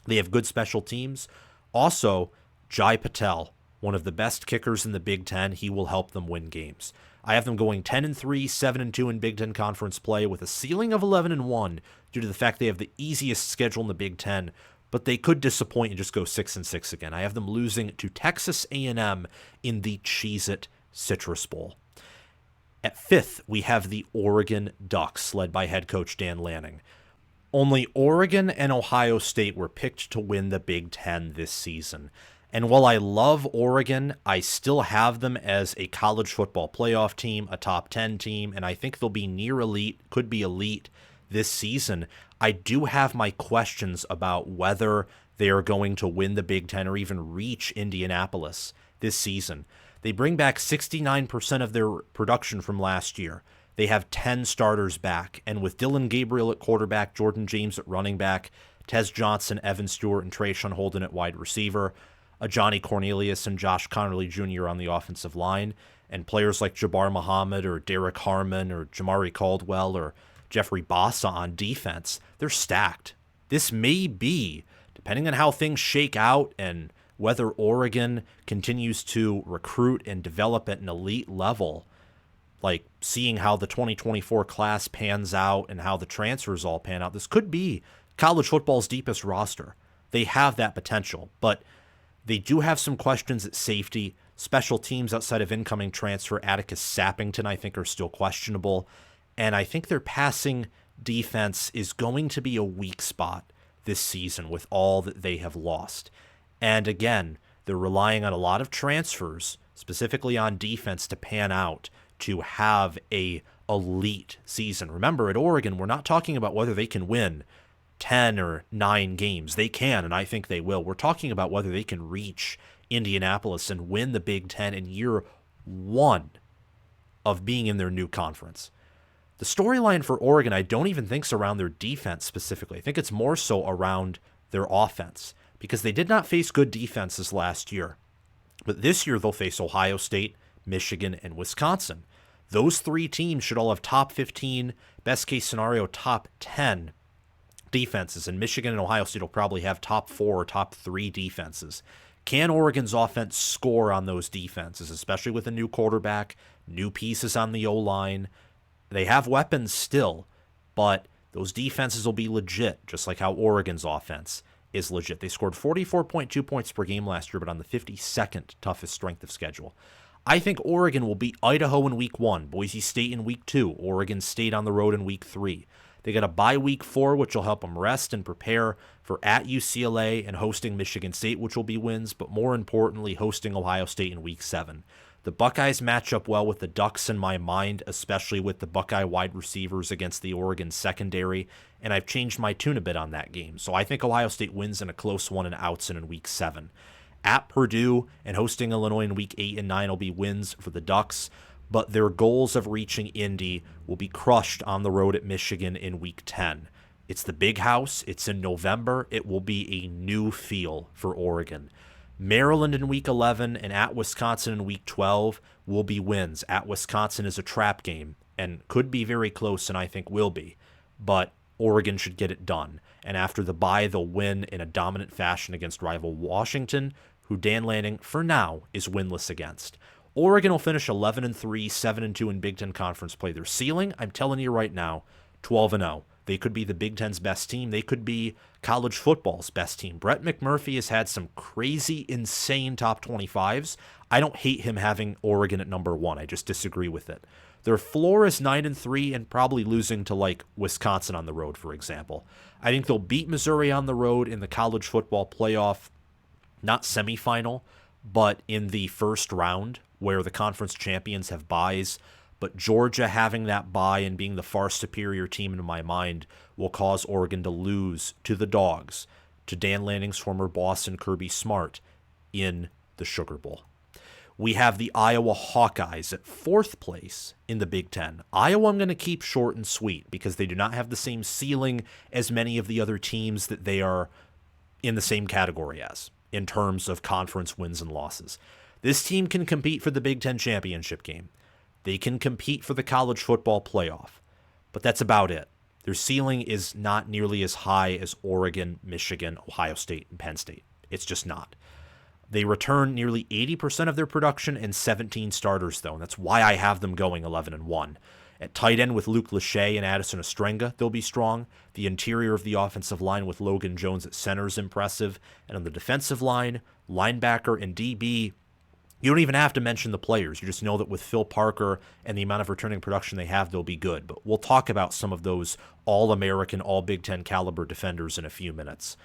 They have good special teams. Also, Jai Patel, one of the best kickers in the Big Ten. He will help them win games. I have them going 10-3, 7-2 in Big Ten Conference play with a ceiling of 11-1 due to the fact they have the easiest schedule in the Big Ten, but they could disappoint and just go 6-6 again. I have them losing to Texas A&M in the Cheez-It Citrus Bowl. At 5th, we have the Oregon Ducks, led by head coach Dan Lanning. Only Oregon and Ohio State were picked to win the Big Ten this season. And while I love Oregon, I still have them as a college football playoff team, a top 10 team, and I think they'll be near elite, could be elite this season. I do have my questions about whether they are going to win the Big Ten or even reach Indianapolis this season. They bring back 69% of their production from last year. They have 10 starters back, and with Dylan Gabriel at quarterback, Jordan James at running back, Tez Johnson, Evan Stewart, and Trayshawn Holden at wide receiver, a Johnny Cornelius and Josh Connerly Jr. on the offensive line, and players like Jabbar Muhammad or Derek Harmon or Jamari Caldwell or Jeffrey Bassa on defense, they're stacked. This may be, depending on how things shake out and whether Oregon continues to recruit and develop at an elite level, like seeing how the 2024 class pans out and how the transfers all pan out, this could be college football's deepest roster. They have that potential, but they do have some questions at safety. Special teams outside of incoming transfer Atticus Sappington, I think, are still questionable. And I think their passing defense is going to be a weak spot this season with all that they have lost. And again, they're relying on a lot of transfers, specifically on defense, to pan out, to have a elite season. Remember, at Oregon, we're not talking about whether they can win 10 or 9 games. They can, and I think they will. We're talking about whether they can reach Indianapolis and win the Big Ten in year 1 of being in their new conference. The storyline for Oregon, I don't even think is around their defense specifically. I think it's more so around their offense, because they did not face good defenses last year. But this year they'll face Ohio State, Michigan, and Wisconsin. Those 3 teams should all have top 15, best case scenario, top 10 defenses, and Michigan and Ohio State will probably have top 4 or top 3 defenses. Can Oregon's offense score on those defenses, especially with a new quarterback, new pieces on the O-line? They have weapons still, but those defenses will be legit, just like how Oregon's offense is legit. They scored 44.2 points per game last year, but on the 52nd toughest strength of schedule. I think Oregon will beat Idaho in week 1, Boise State in week 2, Oregon State on the road in week 3. They got a bye week 4, which will help them rest and prepare for at UCLA and hosting Michigan State, which will be wins, but more importantly, hosting Ohio State in week 7. The Buckeyes match up well with the Ducks in my mind, especially with the Buckeye wide receivers against the Oregon secondary, and I've changed my tune a bit on that game. So I think Ohio State wins in a close one and outs in week 7. At Purdue and hosting Illinois in week 8 and 9 will be wins for the Ducks, but their goals of reaching Indy will be crushed on the road at Michigan in week 10. It's the big house. It's in November. It will be a new feel for Oregon. Maryland in week 11 and at Wisconsin in week 12 will be wins. At Wisconsin is a trap game and could be very close, and I think will be. But Oregon should get it done. And after the bye, they'll win in a dominant fashion against rival Washington, who Dan Lanning, for now, is winless against. Oregon will finish 11-3, 7-2 in Big Ten Conference play. Their ceiling, I'm telling you right now, 12-0. They could be the Big Ten's best team. They could be college football's best team. Brett McMurphy has had some crazy, insane top 25s. I don't hate him having Oregon at number 1. I just disagree with it. Their floor is 9-3 and probably losing to like Wisconsin on the road, for example. I think they'll beat Missouri on the road in the college football playoff, not semifinal, but in the first round where the conference champions have byes. But Georgia having that bye and being the far superior team in my mind will cause Oregon to lose to the Dogs, to Dan Lanning's former boss and Kirby Smart in the Sugar Bowl. We have the Iowa Hawkeyes at 4th place in the Big Ten. Iowa I'm going to keep short and sweet because they do not have the same ceiling as many of the other teams that they are in the same category as in terms of conference wins and losses. This team can compete for the Big Ten championship game. They can compete for the college football playoff, but that's about it. Their ceiling is not nearly as high as Oregon, Michigan, Ohio State, and Penn State. It's just not. They return nearly 80% of their production and 17 starters, though, and that's why I have them going 11-1. At tight end with Luke Lachey and Addison Ostrenga, they'll be strong. The interior of the offensive line with Logan Jones at center is impressive. And on the defensive line, linebacker, and DB, you don't even have to mention the players. You just know that with Phil Parker and the amount of returning production they have, they'll be good. But we'll talk about some of those all-American, all-Big Ten caliber defenders in a few minutes.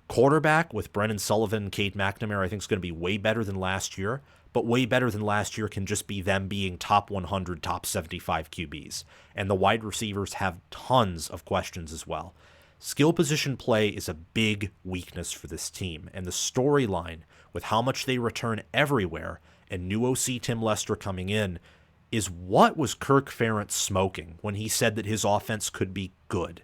Quarterback with Brennan Sullivan and Cade McNamara, I think is going to be way better than last year. But way better than last year can just be them being top 100, top 75 QBs. And the wide receivers have tons of questions as well. Skill position play is a big weakness for this team. And the storyline with how much they return everywhere and new OC Tim Lester coming in is what was Kirk Ferentz smoking when he said that his offense could be good?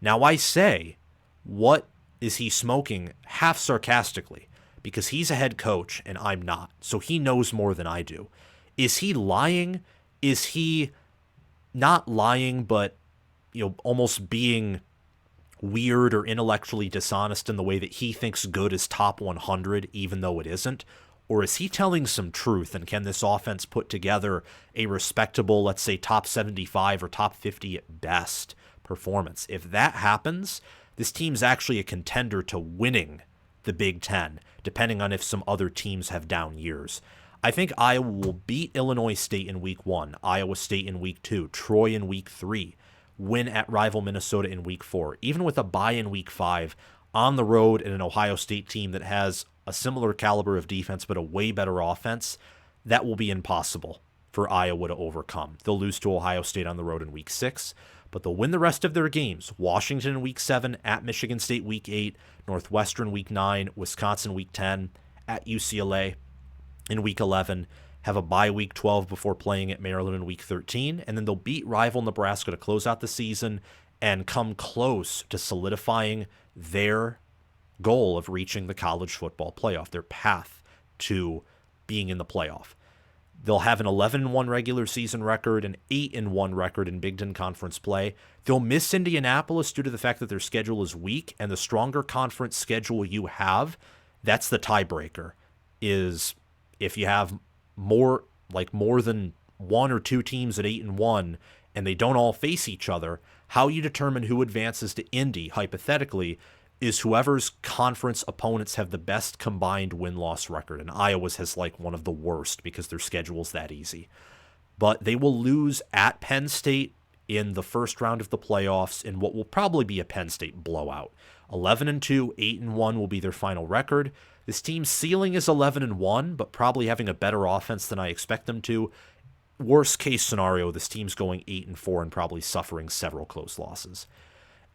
Now I say, what is he smoking half sarcastically because he's a head coach and I'm not, so he knows more than I do. Is he lying? Is he not lying, but almost being weird or intellectually dishonest in the way that he thinks good is top 100, even though it isn't? Or is he telling some truth, and can this offense put together a respectable, let's say, top 75 or top 50 at best performance? If that happens, this team's actually a contender to winning the Big Ten, depending on if some other teams have down years. I think Iowa will beat Illinois State in Week 1, Iowa State in Week 2, Troy in Week 3, win at rival Minnesota in Week 4, even with a bye in Week 5, on the road in an Ohio State team that has a similar caliber of defense but a way better offense. That will be impossible for Iowa to overcome. They'll lose to Ohio State on the road in Week 6, but they'll win the rest of their games. Washington in Week 7, at Michigan State Week 8, Northwestern Week 9, Wisconsin Week 10, at UCLA in Week 11, have a bye Week 12 before playing at Maryland in Week 13, and then they'll beat rival Nebraska to close out the season and come close to solidifying their goal of reaching the college football playoff, their path to being in the playoff. They'll have an 11-1 regular season record, an 8-1 record in Big Ten Conference play. They'll miss Indianapolis due to the fact that their schedule is weak, and the stronger conference schedule you have, that's the tiebreaker, is if you have more than one or two teams at 8-1 and they don't all face each other, how you determine who advances to Indy, hypothetically, is whoever's conference opponents have the best combined win-loss record. And Iowa's has one of the worst because their schedule's that easy. But they will lose at Penn State in the first round of the playoffs in what will probably be a Penn State blowout. 11-2, 8-1 will be their final record. This team's ceiling is 11-1, but probably having a better offense than I expect them to. Worst case scenario, this team's going 8-4 and probably suffering several close losses.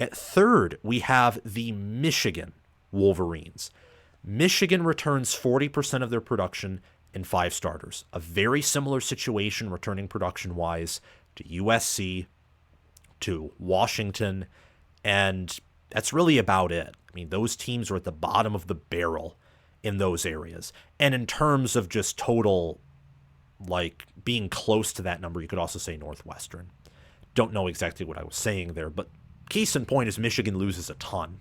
At third, we have the Michigan Wolverines. Michigan returns 40% of their production in 5 starters. A very similar situation returning production-wise to USC, to Washington, and that's really about it. I mean, those teams are at the bottom of the barrel in those areas. And in terms of just total, being close to that number, you could also say Northwestern. Don't know exactly what I was saying there, but case in point is Michigan loses a ton.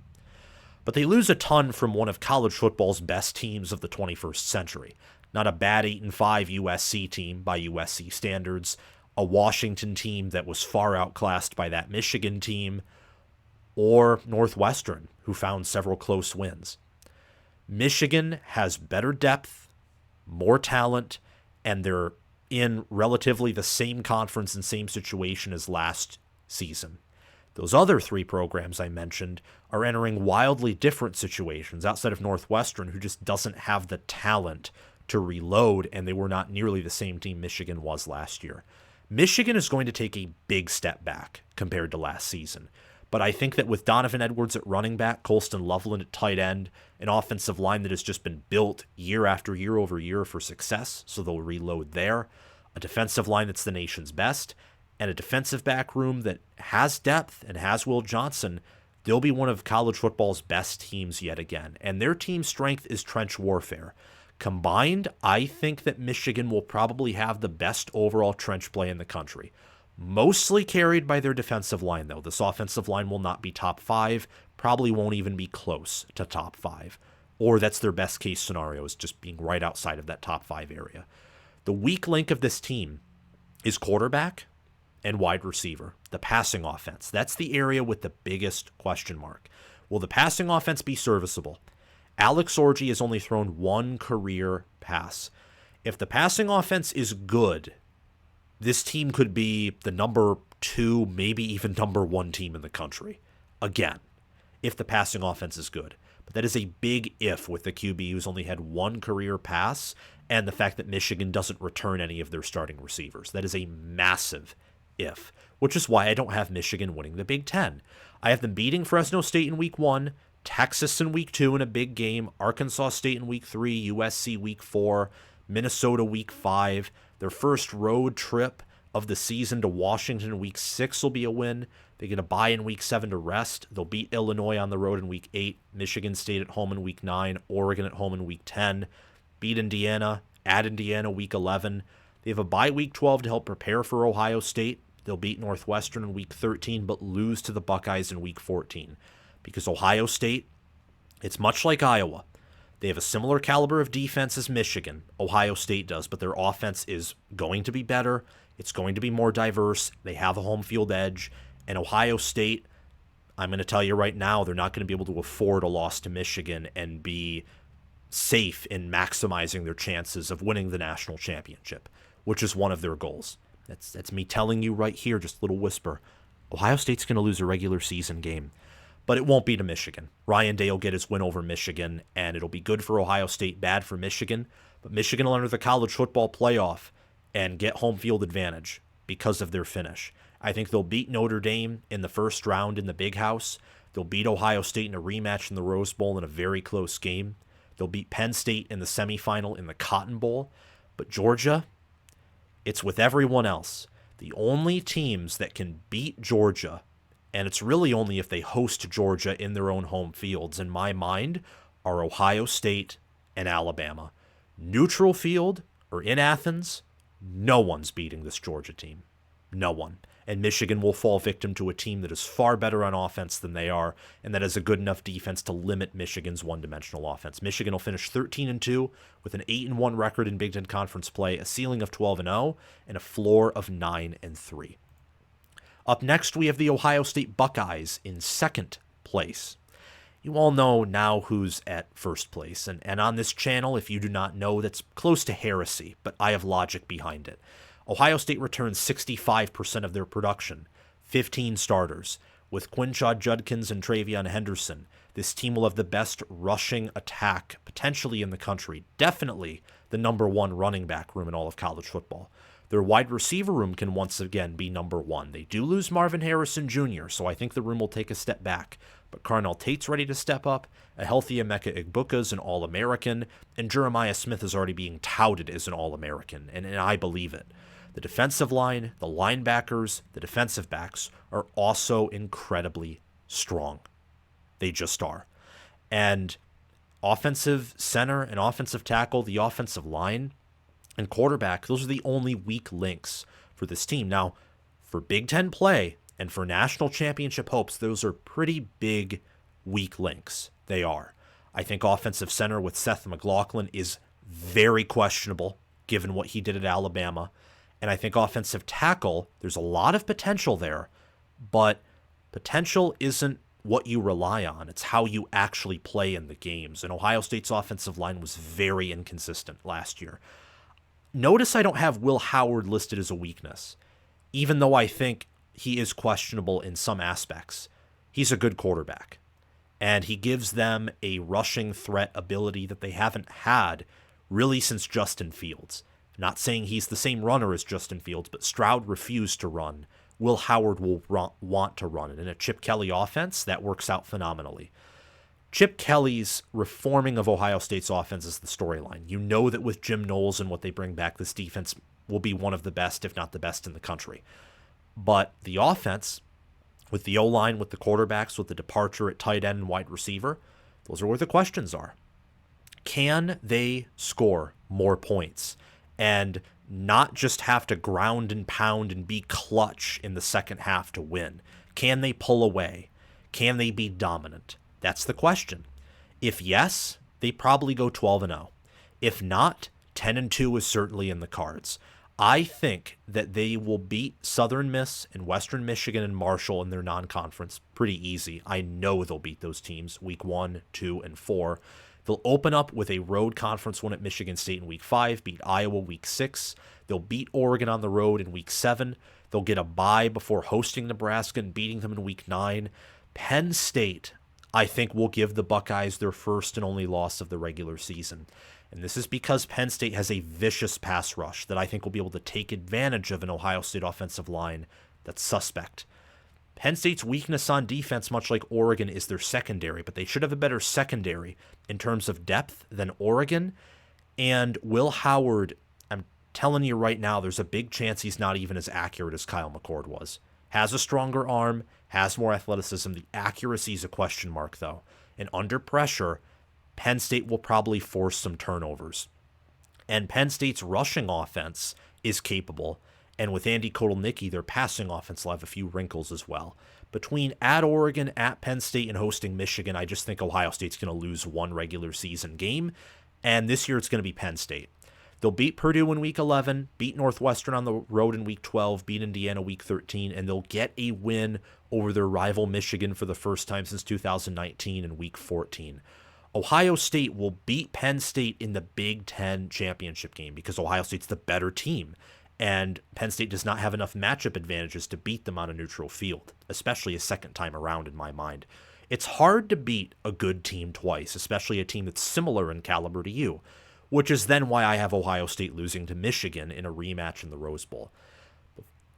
But they lose a ton from one of college football's best teams of the 21st century. Not a bad 8-5 USC team by USC standards, a Washington team that was far outclassed by that Michigan team, or Northwestern, who found several close wins. Michigan has better depth, more talent, and they're in relatively the same conference and same situation as last season. Those other 3 programs I mentioned are entering wildly different situations outside of Northwestern, who just doesn't have the talent to reload, and they were not nearly the same team Michigan was last year. Michigan is going to take a big step back compared to last season. But I think that with Donovan Edwards at running back, Colston Loveland at tight end, an offensive line that has just been built year after year over year for success, so they'll reload there, a defensive line that's the nation's best, and a defensive back room that has depth and has Will Johnson, they'll be one of college football's best teams yet again. And their team strength is trench warfare. Combined, I think that Michigan will probably have the best overall trench play in the country. Mostly carried by their defensive line, though. This offensive line will not be top 5, probably won't even be close to top 5. Or that's their best case scenario, is just being right outside of that top 5 area. The weak link of this team is quarterback and wide receiver, the passing offense. That's the area with the biggest question mark. Will the passing offense be serviceable? Alex Orji has only thrown 1 career pass. If the passing offense is good, this team could be the number 2, maybe even number 1 team in the country. Again, if the passing offense is good. But that is a big if with the QB who's only had 1 career pass and the fact that Michigan doesn't return any of their starting receivers. That is a massive if, which is why I don't have Michigan winning the Big Ten. I have them beating Fresno State in Week 1, Texas in Week 2 in a big game, Arkansas State in Week 3, USC Week 4, Minnesota week 5. Their first road trip of the season to Washington week 6 will be a win. They get a bye in week 7 to rest. They'll beat Illinois on the road in week 8, Michigan State at home in week 9, Oregon at home in week 10, beat Indiana, at Indiana week 11. They have a bye week 12 to help prepare for Ohio State. They'll beat Northwestern in week 13, but lose to the Buckeyes in week 14. Because Ohio State, it's much like Iowa. They have a similar caliber of defense as Michigan. Ohio State does, but their offense is going to be better. It's going to be more diverse. They have a home field edge. And Ohio State, I'm going to tell you right now, they're not going to be able to afford a loss to Michigan and be safe in maximizing their chances of winning the national championship, which is one of their goals. That's me telling you right here, just a little whisper. Ohio State's going to lose a regular season game, but it won't be to Michigan. Ryan Day will get his win over Michigan, and it'll be good for Ohio State, bad for Michigan. But Michigan will enter the college football playoff and get home field advantage because of their finish. I think they'll beat Notre Dame in the first round in the Big House. They'll beat Ohio State in a rematch in the Rose Bowl in a very close game. They'll beat Penn State in the semifinal in the Cotton Bowl. But Georgia, it's with everyone else. The only teams that can beat Georgia, and it's really only if they host Georgia in their own home fields, in my mind, are Ohio State and Alabama. Neutral field or in Athens, no one's beating this Georgia team. No one. And Michigan will fall victim to a team that is far better on offense than they are, and that has a good enough defense to limit Michigan's one-dimensional offense. Michigan will finish 13-2 with an 8-1 record in Big Ten Conference play, a ceiling of 12-0, and a floor of 9-3. Up next, we have the Ohio State Buckeyes in second place. You all know now who's at first place, and on this channel, if you do not know, that's close to heresy, but I have logic behind it. Ohio State returns 65% of their production, 15 starters. With Quinshad Judkins and Travion Henderson, this team will have the best rushing attack potentially in the country, definitely the number 1 running back room in all of college football. Their wide receiver room can once again be number 1. They do lose Marvin Harrison Jr., so I think the room will take a step back. But Carnell Tate's ready to step up, a healthy Emeka Egbuka is an All-American, and Jeremiah Smith is already being touted as an All-American, and I believe it. The defensive line, the linebackers, the defensive backs are also incredibly strong. They just are. And offensive center and offensive tackle, the offensive line, and quarterback, those are the only weak links for this team. Now, for Big Ten play and for national championship hopes, those are pretty big weak links. They are. I think offensive center with Seth McLaughlin is very questionable, given what he did at Alabama. And I think offensive tackle, there's a lot of potential there, but potential isn't what you rely on. It's how you actually play in the games. And Ohio State's offensive line was very inconsistent last year. Notice I don't have Will Howard listed as a weakness, even though I think he is questionable in some aspects. He's a good quarterback, and he gives them a rushing threat ability that they haven't had really since Justin Fields. Not saying he's the same runner as Justin Fields, but Stroud refused to run. Will Howard will want to run. And in a Chip Kelly offense, that works out phenomenally. Chip Kelly's reforming of Ohio State's offense is the storyline. You know that with Jim Knowles and what they bring back, this defense will be one of the best, if not the best in the country. But the offense, with the O-line, with the quarterbacks, with the departure at tight end and wide receiver, those are where the questions are. Can they score more points? And not just have to ground and pound and be clutch in the second half to win. Can they pull away? Can they be dominant? That's the question. If yes, they probably go 12-0. If not, 10-2 is certainly in the cards. I think that they will beat Southern Miss and Western Michigan and Marshall in their non-conference pretty easy. I know they'll beat those teams week 1, 2, and 4. They'll open up with a road conference win at Michigan State in week 5, beat Iowa week 6. They'll beat Oregon on the road in week 7. They'll get a bye before hosting Nebraska and beating them in week 9. Penn State, I think, will give the Buckeyes their first and only loss of the regular season. And this is because Penn State has a vicious pass rush that I think will be able to take advantage of an Ohio State offensive line that's suspect. Penn State's weakness on defense, much like Oregon, is their secondary, but they should have a better secondary in terms of depth than Oregon. And Will Howard, I'm telling you right now, there's a big chance he's not even as accurate as Kyle McCord was. Has a stronger arm, has more athleticism. The accuracy is a question mark, though. And under pressure, Penn State will probably force some turnovers. And Penn State's rushing offense is capable. And with Andy Kotelnicki, their passing offense will have a few wrinkles as well. Between at Oregon, at Penn State, and hosting Michigan, I just think Ohio State's going to lose one regular season game. And this year it's going to be Penn State. They'll beat Purdue in Week 11, beat Northwestern on the road in Week 12, beat Indiana Week 13, and they'll get a win over their rival Michigan for the first time since 2019 in Week 14. Ohio State will beat Penn State in the Big Ten championship game because Ohio State's the better team, and Penn State does not have enough matchup advantages to beat them on a neutral field, especially a second time around in my mind. It's hard to beat a good team twice, especially a team that's similar in caliber to you, which is then why I have Ohio State losing to Michigan in a rematch in the Rose Bowl.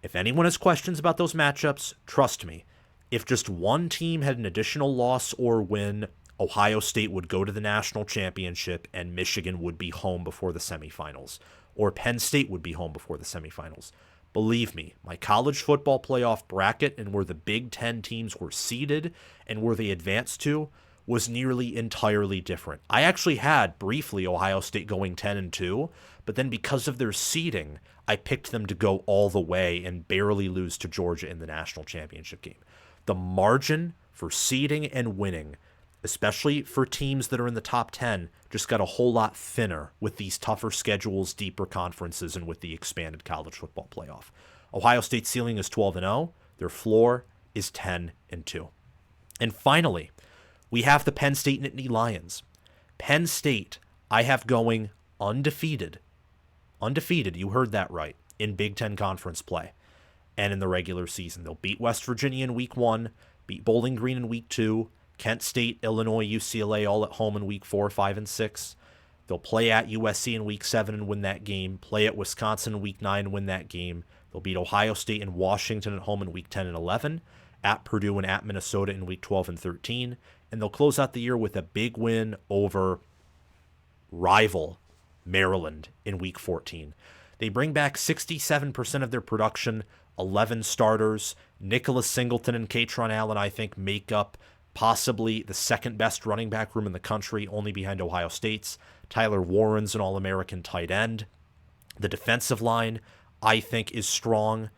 If anyone has questions about those matchups, trust me, if just one team had an additional loss or win, Ohio State would go to the national championship and Michigan would be home before the semifinals, or Penn State would be home before the semifinals. Believe me, my college football playoff bracket and where the Big Ten teams were seeded and where they advanced to was nearly entirely different. I actually had briefly Ohio State going 10-2, but then because of their seeding, I picked them to go all the way and barely lose to Georgia in the national championship game. The margin for seeding and winning, especially for teams that are in the top 10, just got a whole lot thinner with these tougher schedules, deeper conferences, and with the expanded college football playoff. Ohio State's ceiling is 12-0. Their floor is 10-2. And finally, we have the Penn State Nittany Lions. Penn State, I have going undefeated. Undefeated, you heard that right, in Big Ten Conference play and in the regular season. They'll beat West Virginia in Week 1, beat Bowling Green in Week 2, Kent State, Illinois, UCLA all at home in Week 4, 5, and 6. They'll play at USC in Week 7 and win that game, play at Wisconsin in Week 9 and win that game. They'll beat Ohio State and Washington at home in Week 10 and 11, at Purdue and at Minnesota in Week 12 and 13, and they'll close out the year with a big win over rival Maryland in Week 14. They bring back 67% of their production, 11 starters. Nicholas Singleton and Katron Allen, I think, make up possibly the second best running back room in the country, only behind Ohio State's. Tyler Warren's an All-American tight end. The defensive line, I think, is strong.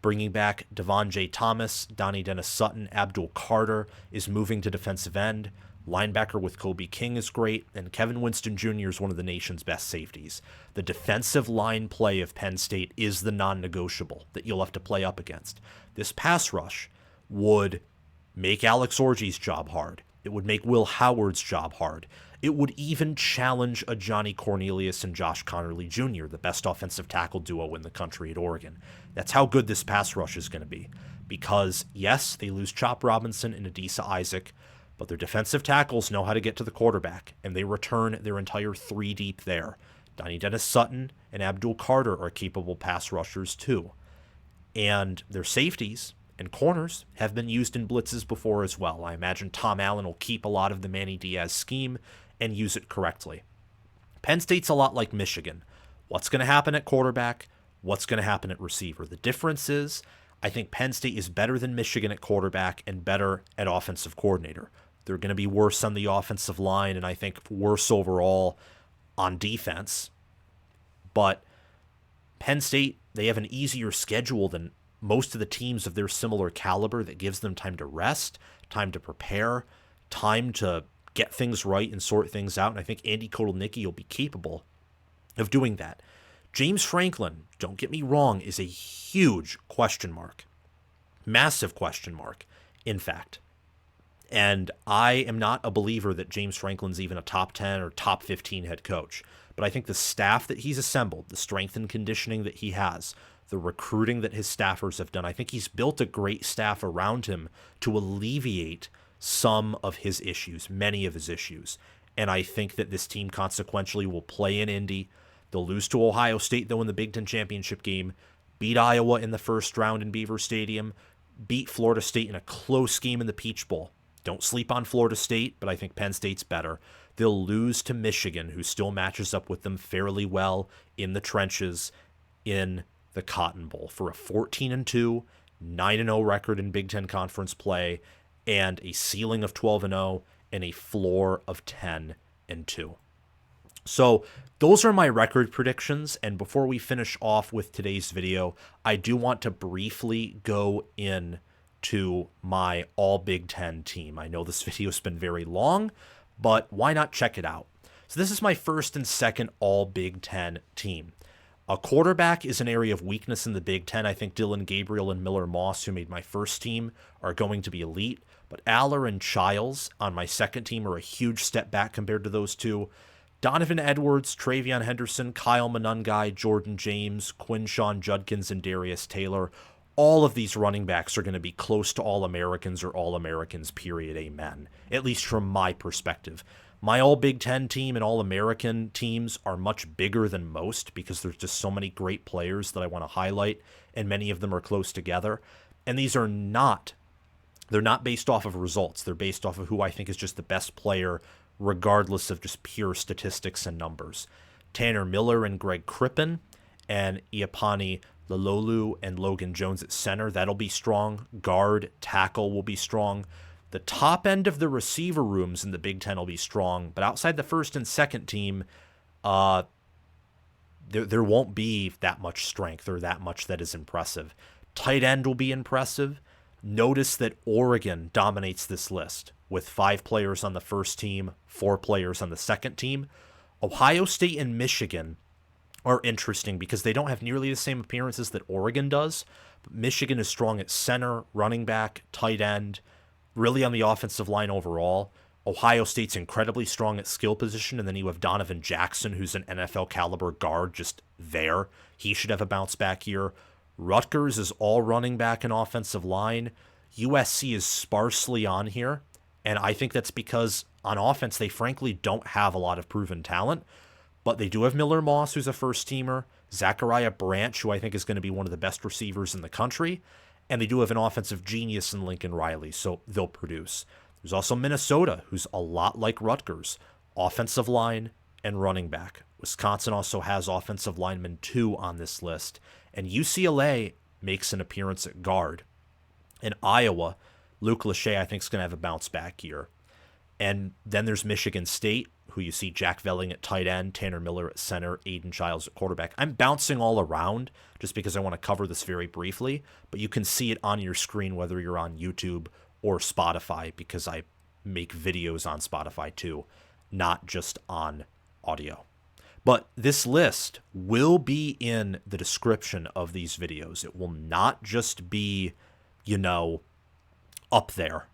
Bringing back Devon J. Thomas, Donnie Dennis Sutton, Abdul Carter is moving to defensive end. Linebacker with Kobe King is great, and Kevin Winston Jr. is one of the nation's best safeties. The defensive line play of Penn State is the non-negotiable that you'll have to play up against. This pass rush would make Alex Orji's job hard. It would make Will Howard's job hard. It would even challenge a Johnny Cornelius and Josh Connerly Jr., the best offensive tackle duo in the country at Oregon. That's how good this pass rush is going to be. Because, yes, they lose Chop Robinson and Adisa Isaac, but their defensive tackles know how to get to the quarterback, and they return their entire three deep there. Donnie Dennis Sutton and Abdul Carter are capable pass rushers too. And their safeties and corners have been used in blitzes before as well. I imagine Tom Allen will keep a lot of the Manny Diaz scheme and use it correctly. Penn State's a lot like Michigan. What's going to happen at quarterback? What's going to happen at receiver? The difference is, I think Penn State is better than Michigan at quarterback and better at offensive coordinator. They're going to be worse on the offensive line and I think worse overall on defense. But Penn State, they have an easier schedule than most of the teams of their similar caliber that gives them time to rest, time to prepare, time to get things right and sort things out. And I think Andy Kotelnicki will be capable of doing that. James Franklin, don't get me wrong, is a huge question mark. Massive question mark, in fact. And I am not a believer that James Franklin's even a top 10 or top 15 head coach. But I think the staff that he's assembled, the strength and conditioning that he has, the recruiting that his staffers have done, I think he's built a great staff around him to alleviate some of his issues, many of his issues. And I think that this team consequentially will play in Indy. They'll lose to Ohio State, though, in the Big Ten championship game, beat Iowa in the first round in Beaver Stadium, beat Florida State in a close game in the Peach Bowl. Don't sleep on Florida State, but I think Penn State's better. they'll lose to Michigan, who still matches up with them fairly well in the trenches in the Cotton Bowl, for a 14-2, 9-0 record in Big Ten Conference play, and a ceiling of 12-0 and a floor of 10-2. So those are my record predictions. And before we finish off with today's video, I do want to briefly go in to my all Big Ten team. I know this video has been very long, but why not check it out? So this is my first and second all Big Ten team. A quarterback is an area of weakness in the Big Ten. I think Dylan Gabriel and Miller Moss, who made my first team, are going to be elite. But Aller and Childs on my second team are a huge step back compared to those two. Donovan Edwards, Travion Henderson, Kyle Monungai, Jordan James, Quinshawn Judkins, and Darius Taylor. All of these running backs are going to be close to All-Americans or All-Americans, period, amen. At least from my perspective. My All-Big Ten team and All-American teams are much bigger than most because there's just so many great players that I want to highlight, and many of them are close together. And these are they're not based off of results. They're based off of who I think is just the best player, regardless of just pure statistics and numbers. Tanner Miller and Greg Crippen, and Iapani Lalolu and Logan Jones at center. That'll be strong. Guard, tackle will be strong. The top end of the receiver rooms in the Big Ten will be strong, but outside the first and second team, there won't be that much strength or that much that is impressive. Tight end will be impressive. Notice that Oregon dominates this list with 5 players on the first team, 4 players on the second team. Ohio State and Michigan are interesting because they don't have nearly the same appearances that Oregon does. But Michigan is strong at center, running back, tight end, really on the offensive line overall. Ohio State's incredibly strong at skill position, and then you have Donovan Jackson, who's an NFL caliber guard, just there. He should have a bounce back year. Rutgers is all running back and offensive line. USC is sparsely on here, and I think that's because on offense they frankly don't have a lot of proven talent, but they do have Miller Moss, who's a first-teamer, Zachariah Branch, who I think is going to be one of the best receivers in the country, and they do have an offensive genius in Lincoln Riley, so they'll produce. There's also Minnesota, who's a lot like Rutgers, offensive line and running back. Wisconsin also has offensive linemen 2 on this list, and UCLA makes an appearance at guard. In Iowa, Luke Lachey, I think, is going to have a bounce-back year. And then there's Michigan State, who you see Jack Velling at tight end, Tanner Miller at center, Aiden Childs at quarterback. I'm bouncing all around just because I want to cover this very briefly, but you can see it on your screen whether you're on YouTube or Spotify, because I make videos on Spotify too, not just on audio. But this list will be in the description of these videos. It will not just be, up there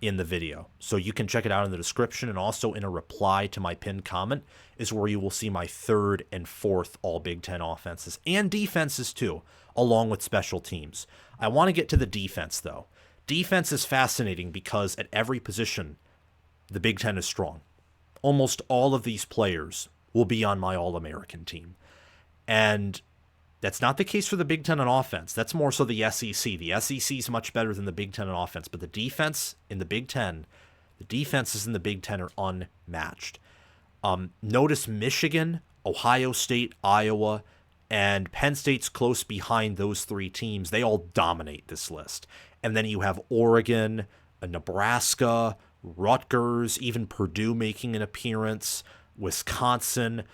in the video. So you can check it out in the description, and also in a reply to my pinned comment is where you will see my 3rd and 4th all Big Ten offenses and defenses too, along with special teams. I want to get to the defense though. Defense is fascinating because at every position, the Big Ten is strong. Almost all of these players will be on my All-American team. And that's not the case for the Big Ten on offense. That's more so the SEC. The SEC is much better than the Big Ten on offense, but the defense in the Big Ten, the defenses in the Big Ten are unmatched. Notice Michigan, Ohio State, Iowa, and Penn State's close behind those 3 teams. They all dominate this list. And then you have Oregon, Nebraska, Rutgers, even Purdue making an appearance, Wisconsin.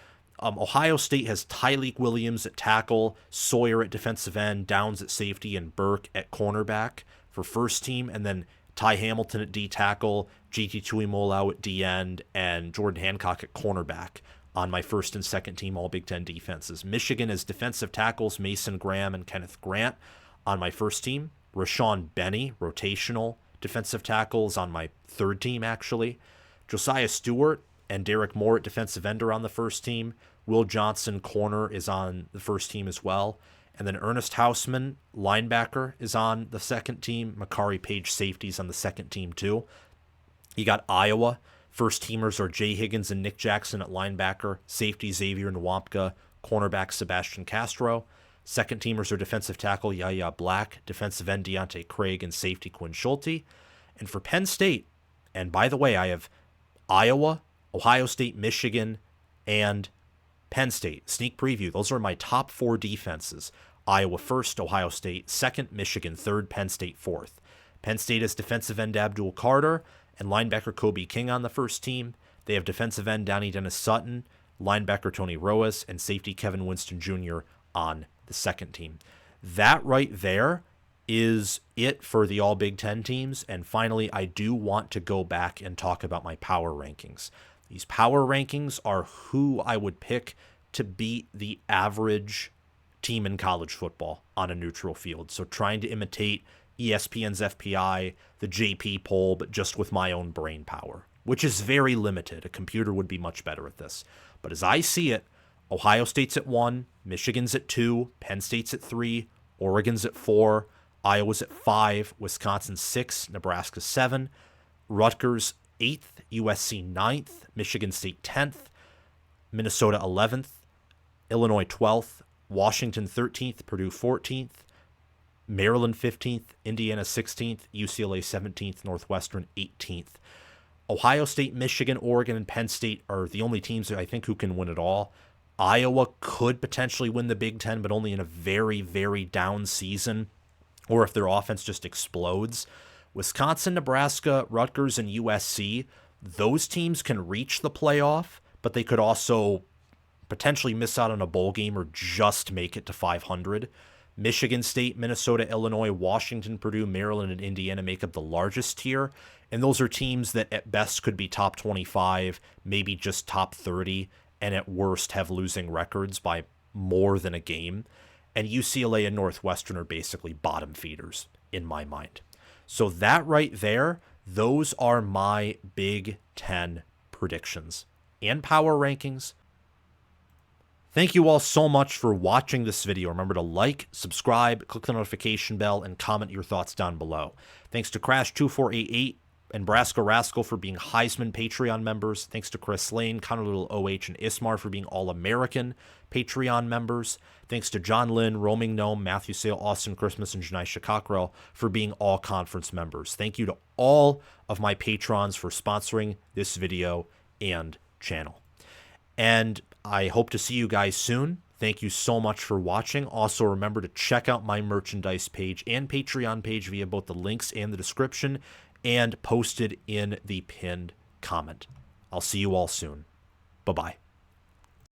Ohio State has Tyleik Williams at tackle, Sawyer at defensive end, Downs at safety, and Burke at cornerback for first team, and then Ty Hamilton at D tackle, GT Tuimoloau at D end, and Jordan Hancock at cornerback on my first and second team all Big Ten defenses. Michigan has defensive tackles, Mason Graham and Kenneth Grant on my first team. Rashawn Benny, rotational defensive tackles on my third team, actually. Josiah Stewart and Derek Moore at defensive end are on the first team. Will Johnson, corner, is on the first team as well. And then Ernest Hausman, linebacker, is on the second team. Makari Page, safeties, on the second team too. You got Iowa. First teamers are Jay Higgins and Nick Jackson at linebacker. Safety Xavier Nwampka. Cornerback Sebastian Castro. Second teamers are defensive tackle Yaya Black, defensive end Deontay Craig, and safety Quinn Schulte. And for Penn State, and by the way, I have Iowa, Ohio State, Michigan, and Penn State. Sneak preview. Those are my top 4 defenses. Iowa first, Ohio State second, Michigan third, Penn State fourth. Penn State has defensive end Abdul Carter and linebacker Kobe King on the first team. They have defensive end Donnie Dennis Sutton, linebacker Tony Roas, and safety Kevin Winston Jr. on the second team. That right there is it for the all Big Ten teams. And finally, I do want to go back and talk about my power rankings. These power rankings are who I would pick to beat the average team in college football on a neutral field. So trying to imitate ESPN's FPI, the JP poll, but just with my own brain power, which is very limited. A computer would be much better at this. But as I see it, Ohio State's at 1, Michigan's at 2, Penn State's at 3, Oregon's at 4, Iowa's at 5, Wisconsin 6, Nebraska 7, Rutgers 8th, USC 9th, Michigan State 10th, Minnesota 11th, Illinois 12th, Washington 13th, Purdue 14th, Maryland 15th, Indiana 16th, UCLA 17th, Northwestern 18th. Ohio State, Michigan, Oregon, and Penn State are the only teams that I think who can win it all. Iowa could potentially win the Big Ten, but only in a very, very down season, or if their offense just explodes. Wisconsin, Nebraska, Rutgers, and USC, those teams can reach the playoff, but they could also potentially miss out on a bowl game or just make it to 500. Michigan State, Minnesota, Illinois, Washington, Purdue, Maryland, and Indiana make up the largest tier. And those are teams that at best could be top 25, maybe just top 30, and at worst have losing records by more than a game. And UCLA and Northwestern are basically bottom feeders in my mind. So that right there, those are my Big Ten predictions and power rankings. Thank you all so much for watching this video. Remember to like, subscribe, click the notification bell, and comment your thoughts down below. Thanks to Crash2488 and Brasco Rascal for being Heisman Patreon members. Thanks to Chris Lane, Connor Little OH, and Ismar for being All-American Patreon members. Thanks to John Lynn, Roaming Gnome, Matthew Sale, Austin Christmas, and Janai Shakakrel for being all-conference members. Thank you to all of my patrons for sponsoring this video and channel. And I hope to see you guys soon. Thank you so much for watching. Also, remember to check out my merchandise page and Patreon page via both the links and the description and posted in the pinned comment. I'll see you all soon. Bye-bye.